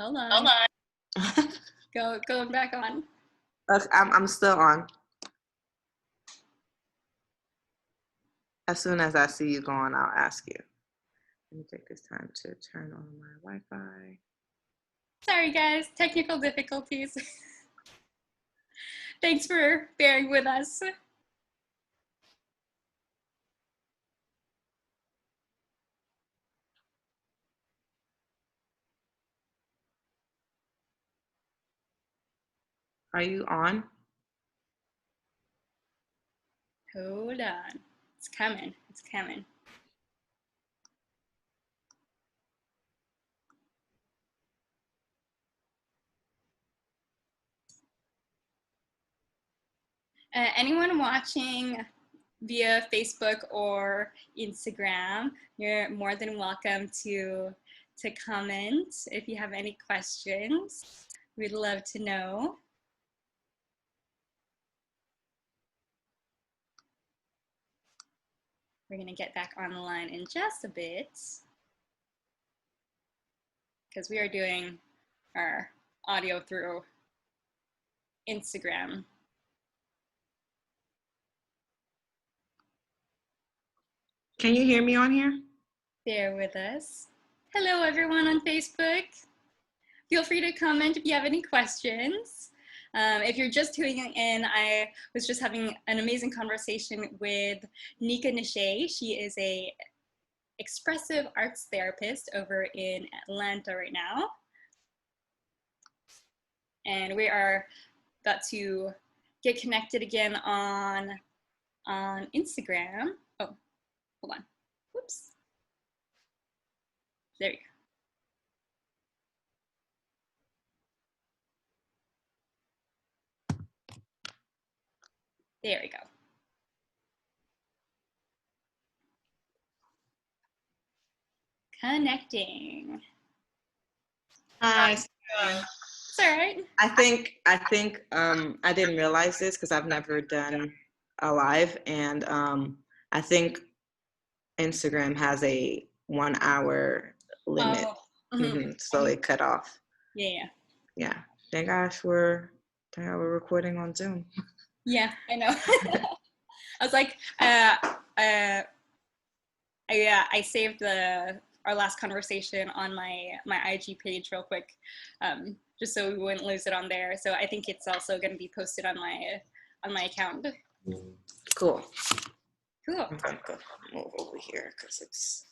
Hold on. Going back on. I'm still on. As soon as I see you going, I'll ask you. Let me take this time to turn on my Wi-Fi. Sorry guys, technical difficulties. Thanks for bearing with us. Are you on? Hold on. It's coming. It's coming. Anyone watching via Facebook or Instagram, you're more than welcome to comment if you have any questions. We'd love to know. We're going to get back on the line in just a bit because we are doing our audio through Instagram. Can you hear me on here? Bear with us. Hello, everyone on Facebook. Feel free to comment if you have any questions. If you're just tuning in, I was just having an amazing conversation with Nika Nishay. She is a expressive arts therapist over in Atlanta right now. And we are about to get connected again on Instagram. Oh, hold on. Whoops. There you go. There we go. Connecting. Hi. It's all right. I think I didn't realize this because I've never done a live, and I think Instagram has a 1 hour limit. So it cut off. Yeah. Thank gosh we're recording on Zoom. Yeah, I know. I was like, I saved our last conversation on my IG page real quick, just so we wouldn't lose it on there. So I think it's also going to be posted on my account. Cool. I'm gonna go move over here because it's.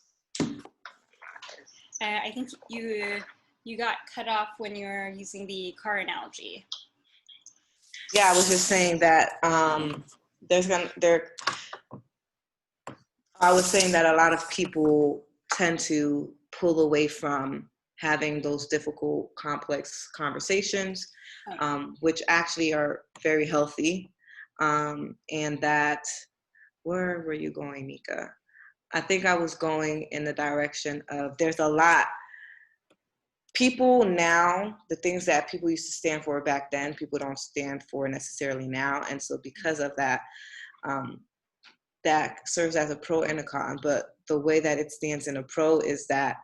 I think you got cut off when you were using the car analogy. Yeah, I was just saying that I was saying that a lot of people tend to pull away from having those difficult, complex conversations, which actually are very healthy. And that, where were you going, Nika? I think I was going in the direction of there's a lot. People now, the things that people used to stand for back then, people don't stand for necessarily now. And so because of that, that serves as a pro and a con. But the way that it stands in a pro is that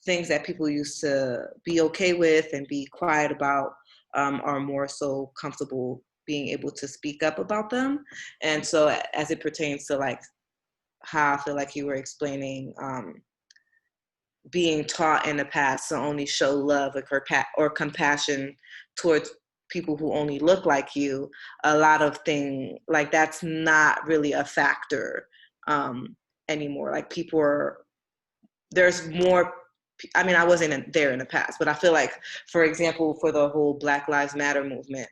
things that people used to be okay with and be quiet about are more so comfortable being able to speak up about them. And so as it pertains to like how I feel like you were explaining being taught in the past to only show love or compassion towards people who only look like you, a lot of things like that's not really a factor anymore. Like there's more. I mean, I wasn't there in the past, but I feel like, for example, for the whole Black Lives Matter movement,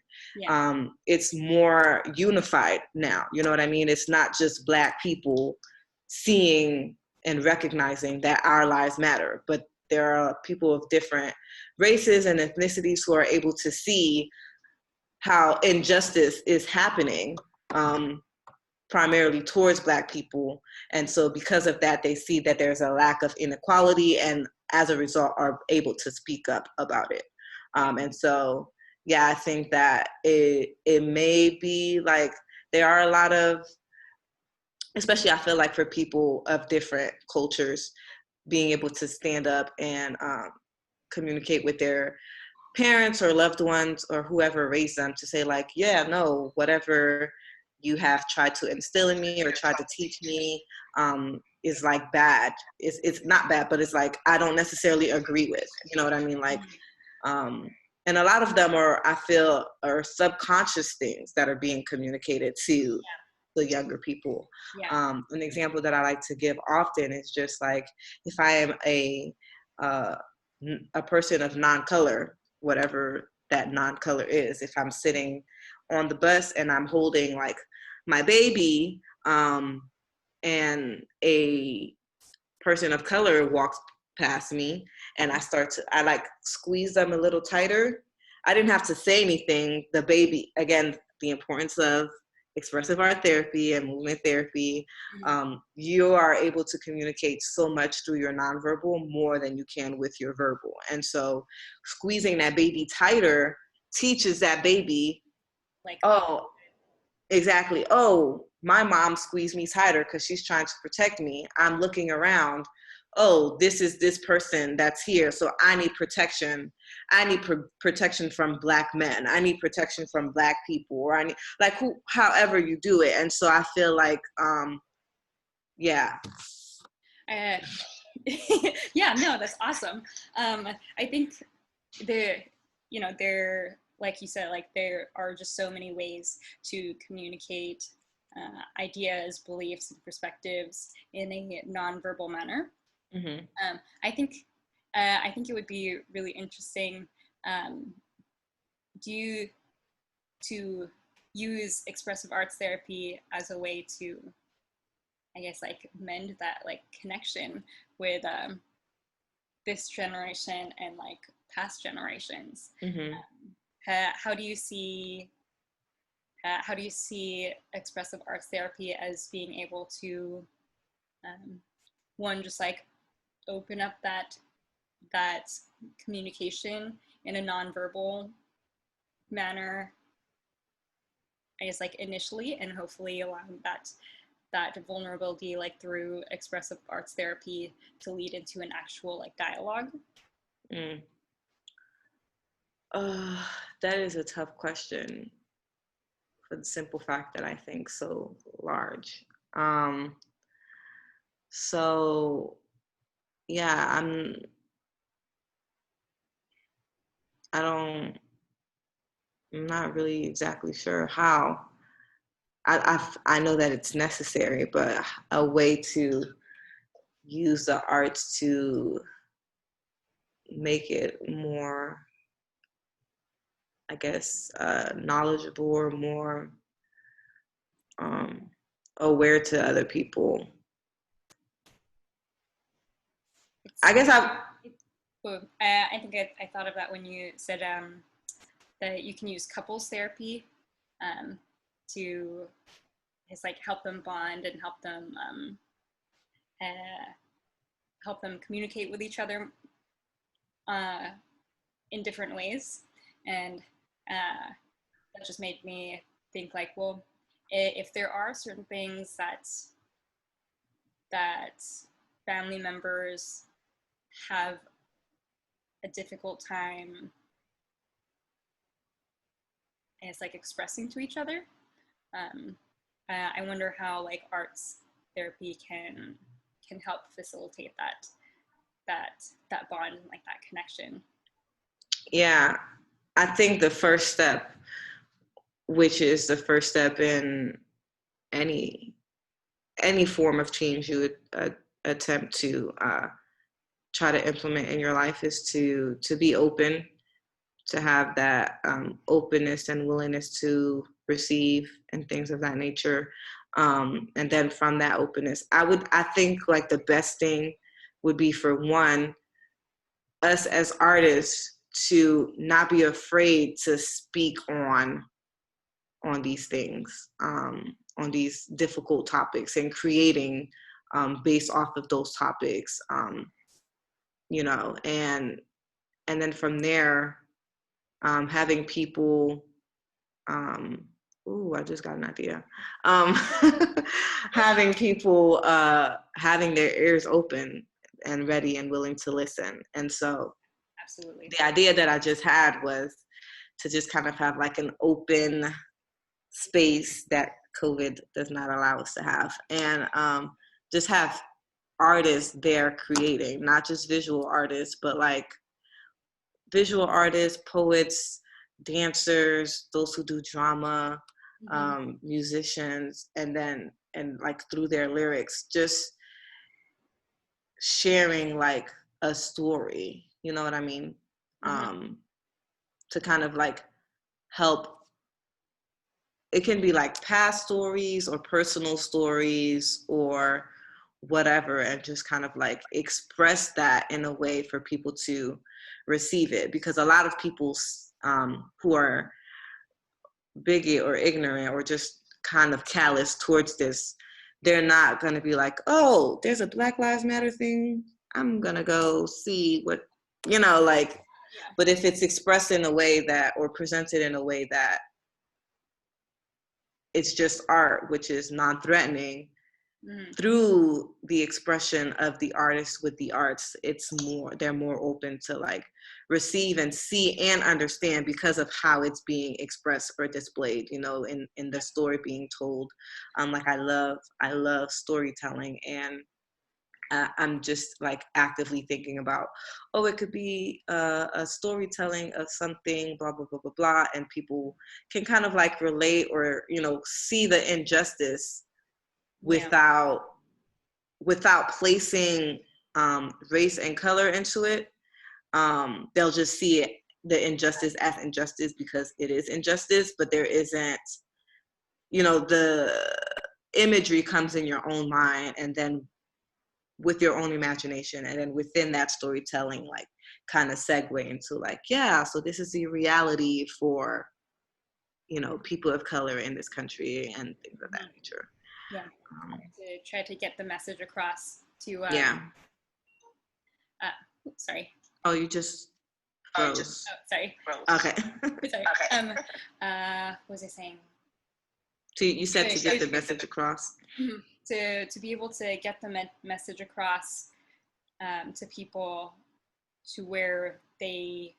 it's more unified now. You know what I mean? It's not just Black people seeing and recognizing that our lives matter, but there are people of different races and ethnicities who are able to see how injustice is happening, primarily towards Black people. And so because of that, they see that there's a lack of inequality and as a result are able to speak up about it. And so, yeah, I think that it may be like, there are a lot of, especially I feel like for people of different cultures, being able to stand up and communicate with their parents or loved ones or whoever raised them to say like, yeah, no, whatever you have tried to instill in me or tried to teach me is like bad. It's not bad, but it's like, I don't necessarily agree with, you know what I mean? Like, and a lot of them I feel are subconscious things that are being communicated to the younger people. An example that I like to give often is just like, if I am a person of non-color, whatever that non-color is, if I'm sitting on the bus and I'm holding like my baby and a person of color walks past me and I like squeeze them a little tighter, I didn't have to say anything. The baby, again, the importance of expressive art therapy and movement therapy, you are able to communicate so much through your nonverbal more than you can with your verbal. And so squeezing that baby tighter teaches that baby, like, oh, exactly. Oh, my mom squeezed me tighter because she's trying to protect me. I'm looking around. Oh, this is this person that's here. So I need protection. I need protection from Black men. I need protection from Black people, or I need, like, however you do it. And so I feel like, yeah, Yeah, no, that's awesome. I think there, like you said, like there are just so many ways to communicate ideas, beliefs, and perspectives in a nonverbal manner. Mm-hmm. I think it would be really interesting to use expressive arts therapy as a way to, I guess, like mend that like connection with this generation and like past generations. Mm-hmm. How do you see expressive arts therapy as being able to one, just like open up that communication in a nonverbal manner, I guess, like initially, and hopefully allowing that vulnerability, like through expressive arts therapy, to lead into an actual like dialogue? Mm. That is a tough question for the simple fact that I think so large. So yeah, I'm not really exactly sure how. I know that it's necessary, but a way to use the arts to make it more, I guess, knowledgeable or more aware to other people. I guess I think I thought of that when you said that you can use couples therapy to just like help them bond and help them communicate with each other in different ways. And that just made me think like, well, if there are certain things that family members have a difficult time, it's like expressing to each other, I wonder how like arts therapy can help facilitate that bond and like that connection. Yeah, I think the first step, which is the first step in any form of change you would attempt to try to implement in your life, is to be open, to have that openness and willingness to receive and things of that nature. And then from that openness, I think like the best thing would be for one, us as artists to not be afraid to speak on these things, on these difficult topics, and creating based off of those topics, and then from there, having people, I just got an idea. Having people having their ears open and ready and willing to listen. And so absolutely, the idea that I just had was to just kind of have like an open space that COVID does not allow us to have, and just have artists there creating, not just visual artists, but like visual artists, poets, dancers, those who do drama, musicians, and like through their lyrics, just sharing like a story, you know what I mean? To kind of like help. It can be like past stories or personal stories or whatever, and just kind of like express that in a way for people to receive it. Because a lot of people who are bigot or ignorant or just kind of callous towards this, they're not going to be like, oh, there's a Black Lives Matter thing, I'm going to go see what, like, but if it's expressed in a way that, or presented in a way that it's just art, which is non-threatening, through the expression of the artist with the arts, they're more open to like receive and see and understand because of how it's being expressed or displayed, in the story being told. Like I love storytelling, and I'm just like actively thinking about, oh, it could be a storytelling of something, blah, blah, blah, blah, blah. And people can kind of like relate or, you know, see the injustice without placing race and color into it. They'll just see it, the injustice as injustice because it is injustice, but there isn't, you know, the imagery comes in your own mind and then with your own imagination, and then within that storytelling, like kind of segue into like, yeah, so this is the reality for, you know, people of color in this country and things of that nature. Yeah, to try to get the message across to sorry. Oh, you just froze. Sorry. Okay. Sorry. What was I saying? So you said to get the message across. Mm-hmm. To be able to get the message across to people to where they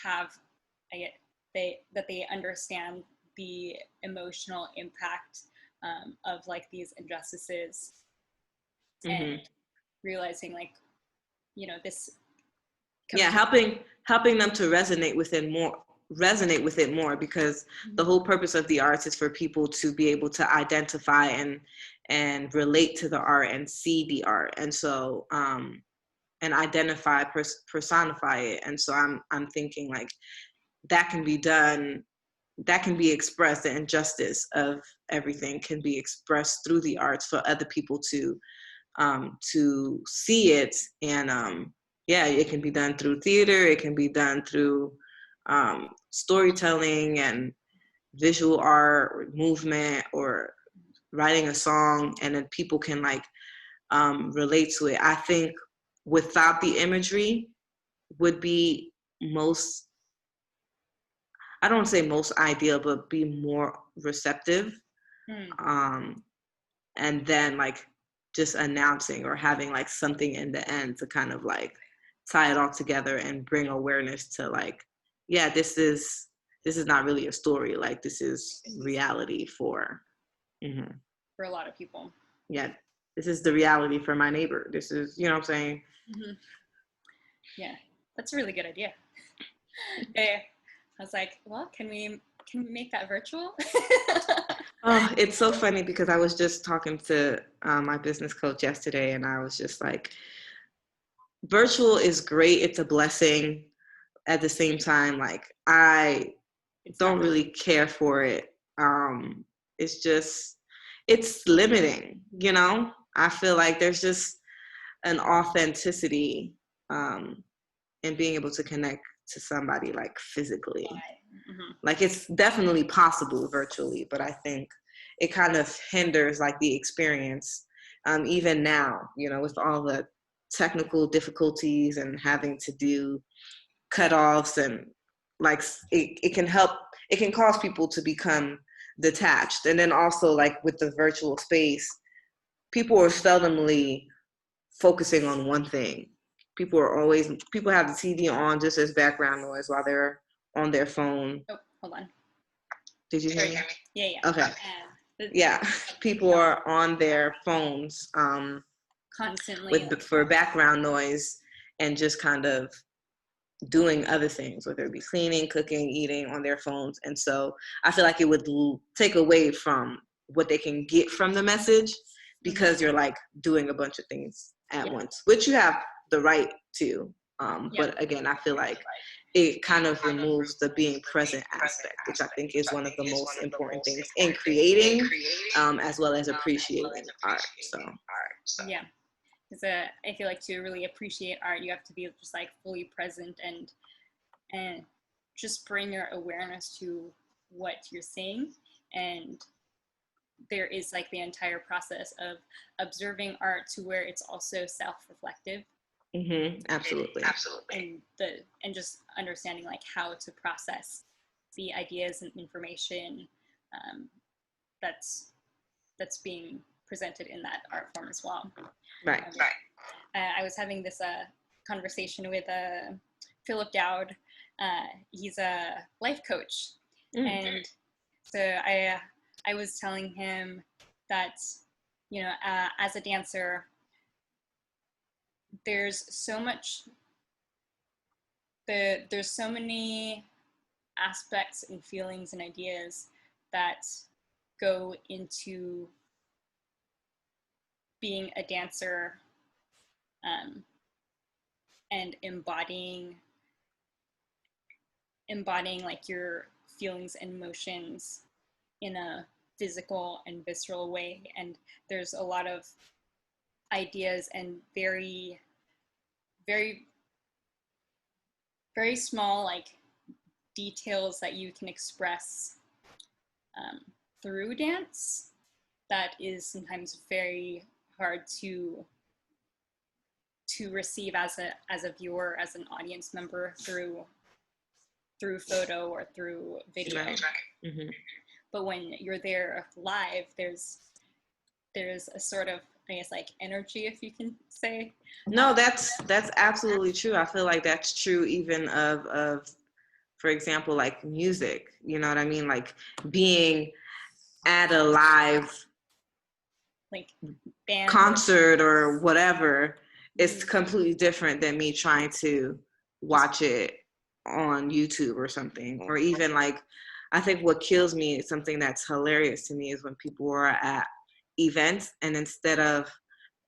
have that they understand the emotional impact of like these injustices and realizing like, you know, this helping them to resonate with it more because the whole purpose of the arts is for people to be able to identify and relate to the art and see the art, and so and identify, personify it. And so I'm thinking like that can be done, that can be expressed, the injustice of everything can be expressed through the arts for other people to see it. And it can be done through theater, it can be done through storytelling and visual art or movement or writing a song, and then people can like relate to it. I think without the imagery would be most, I don't want to say most ideal, but be more receptive. And then like just announcing or having like something in the end to kind of like tie it all together and bring awareness to like, yeah, this is not really a story. Like this is reality for a lot of people. Yeah, this is the reality for my neighbor. This is, you know what I'm saying? Yeah, that's a really good idea. I was like, well, can we make that virtual? Oh, it's so funny because I was just talking to my business coach yesterday, and I was just like, virtual is great. It's a blessing. At the same time, like I don't really care for it. It's just, it's limiting, you know? I feel like there's just an authenticity in being able to connect to somebody like physically. Like it's definitely possible virtually, but I think it kind of hinders like the experience. Even now, you know, with all the technical difficulties and having to do cutoffs and like it can cause people to become detached. And then also like with the virtual space, people are seldomly focusing on one thing. People have the TV on just as background noise while they're on their phone. Oh, hold on. Did you hear me? Yeah. Okay. Yeah, people are on their phones constantly for background noise and just kind of doing other things, whether it be cleaning, cooking, eating on their phones. And so I feel like it would take away from what they can get from the message because you're like doing a bunch of things at once, which you have the right to. But again, I feel like it kind of removes the being present aspect, which I think is one of the most important things in creating, as well as appreciating art. So yeah, because I feel like to really appreciate art, you have to be just like fully present and just bring your awareness to what you're seeing. And there is like the entire process of observing art to where it's also self-reflective. Absolutely. And just understanding like how to process the ideas and information that's being presented in that art form as well. Right. I was having this conversation with Philip Dowd. He's a life coach, and so I was telling him that, you know, as a dancer, there's so many aspects and feelings and ideas that go into being a dancer, and embodying like your feelings and emotions in a physical and visceral way. And there's a lot of ideas and very, very, very small like details that you can express through dance that is sometimes very hard to receive as a viewer, as an audience member, through photo or through video. Right. Mm-hmm. But when you're there live, there's a sort of, I guess, like energy, if you can say. No, that's absolutely true. I feel like that's true even of for example, like music, you know what I mean? Like being at a live like band concert or whatever, it's completely different than me trying to watch it on YouTube or something. Or even like, I think what kills me is something that's hilarious to me is when people are at events and instead of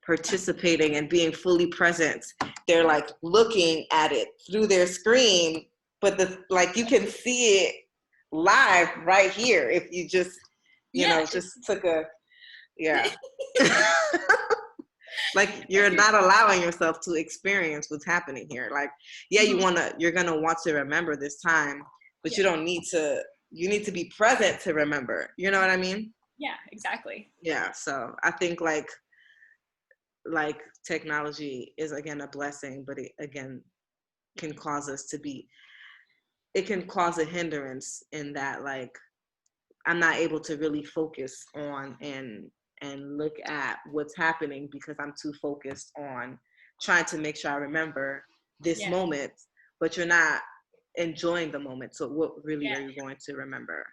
participating and being fully present, they're like looking at it through their screen, but like you can see it live right here if you just, you know, just took a, like you're not allowing yourself to experience what's happening here. Like, you're gonna want to remember this time, but you don't need to, you need to be present to remember. You know what I mean? Yeah, exactly. Yeah, so I think like technology is again a blessing, but it again can cause us to be, it can cause a hindrance in that like I'm not able to really focus on and look at what's happening because I'm too focused on trying to make sure I remember this moment, but you're not enjoying the moment. So what really are you going to remember?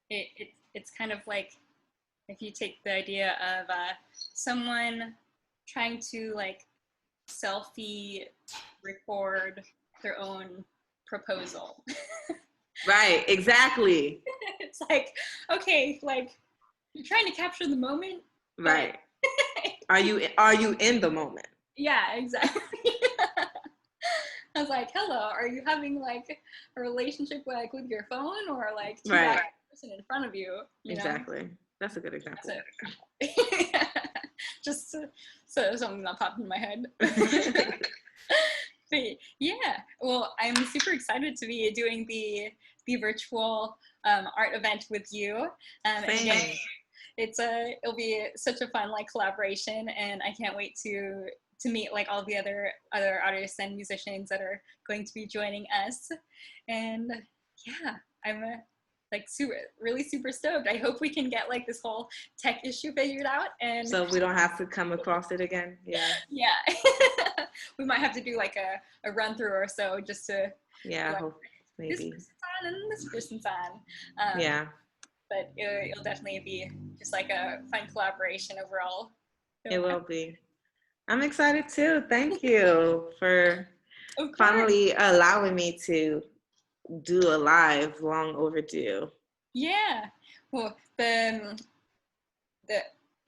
It's kind of like if you take the idea of someone trying to like selfie record their own proposal. Right, exactly. It's like, okay, like you're trying to capture the moment. Right. Are you in the moment? Yeah, exactly. I was like, hello, are you having like a relationship like with your phone or like to that person in front of you? Exactly. Know? That's a good example. Just so something that popped in my head. But yeah, well, I'm super excited to be doing the virtual art event with you. And again, it'll be such a fun like collaboration, and I can't wait to meet like all the other artists and musicians that are going to be joining us. And yeah, I'm like really super stoked. I hope we can get like this whole tech issue figured out, and so we don't have to come across it again. Yeah. We might have to do like a run through or so just to like, maybe this person's on and this person's on. But it'll definitely be just like a fun collaboration overall. So, it will be. I'm excited too. Thank you for finally allowing me to do a live, long overdue. Yeah. Well,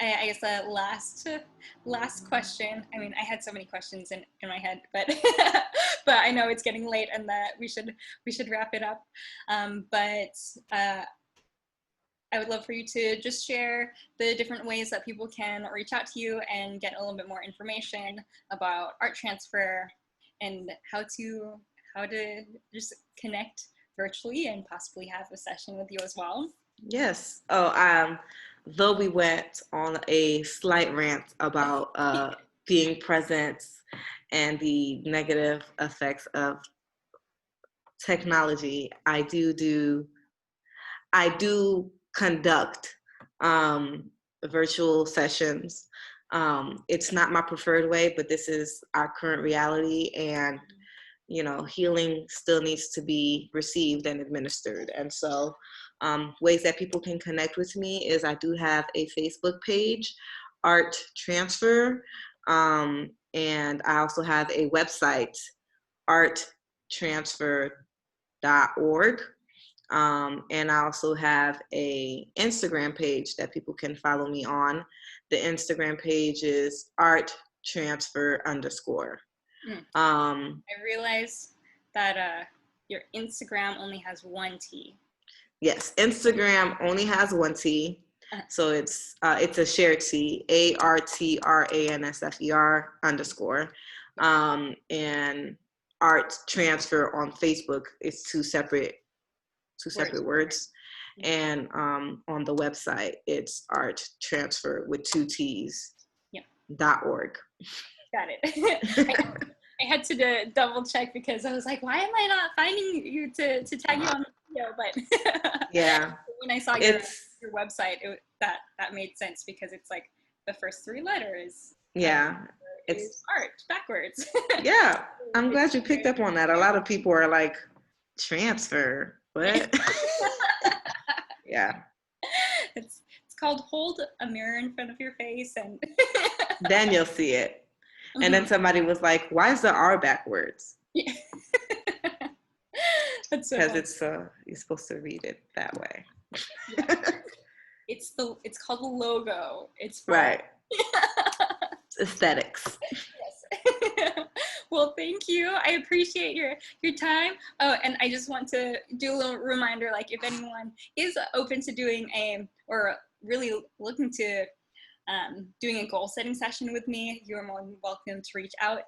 I guess the last question. I mean, I had so many questions in my head, but but I know it's getting late and that we should wrap it up. I would love for you to just share the different ways that people can reach out to you and get a little bit more information about art transfer and how to just connect virtually and possibly have a session with you as well. Yes. Though we went on a slight rant about being present and the negative effects of technology, I do conduct virtual sessions. It's not my preferred way, but this is our current reality, and you know, healing still needs to be received and administered. And so ways that people can connect with me is I do have a Facebook page, Art Transfer. And I also have a website, arttransfer.org. And I also have a Instagram page that people can follow me on. The Instagram page is arttransfer_. I realized that your Instagram only has one T. Yes, Instagram only has one T. So it's a shared T, ARTRANSFER_. And art transfer on Facebook is two separate words. And on the website, it's art transfer with two T's. Yep. .org. Got it. I had to double check because I was like, why am I not finding you to tag you on the video? But yeah, when I saw your website, that made sense because it's like the first three letters. Yeah, it's art backwards. Yeah, I'm glad you picked up on that. A lot of people are like, transfer, what? Yeah. It's called hold a mirror in front of your face and then you'll see it. And then somebody was like, why is the R backwards? Yeah. Because you're supposed to read it that way. Yeah. It's called the logo. It's right. It's aesthetics. Yes. Well, thank you. I appreciate your time. Oh, and I just want to do a little reminder, like if anyone is open to doing or really looking to doing a goal setting session with me, you're more than welcome to reach out.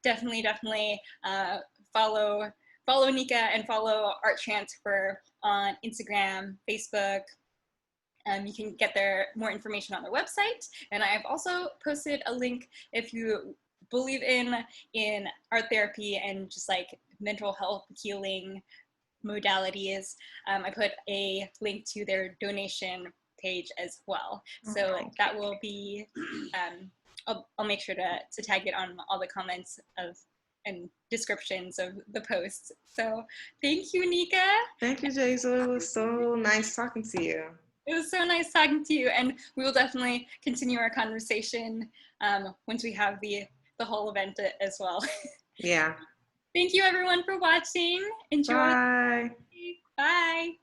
Definitely follow Nika and follow Art Transfer on Instagram, Facebook. You can get more information on their website. And I've also posted a link if you believe in art therapy and just like mental health healing modalities. I put a link to their donation page as well. So that will be, I'll make sure to tag it on all the comments and descriptions of the posts. So thank you, Nika. Thank you, Jazel. It was so nice talking to you. It was so nice talking to you, and we will definitely continue our conversation once we have the whole event as well. Yeah. Thank you, everyone, for watching. Enjoy. Bye. Bye.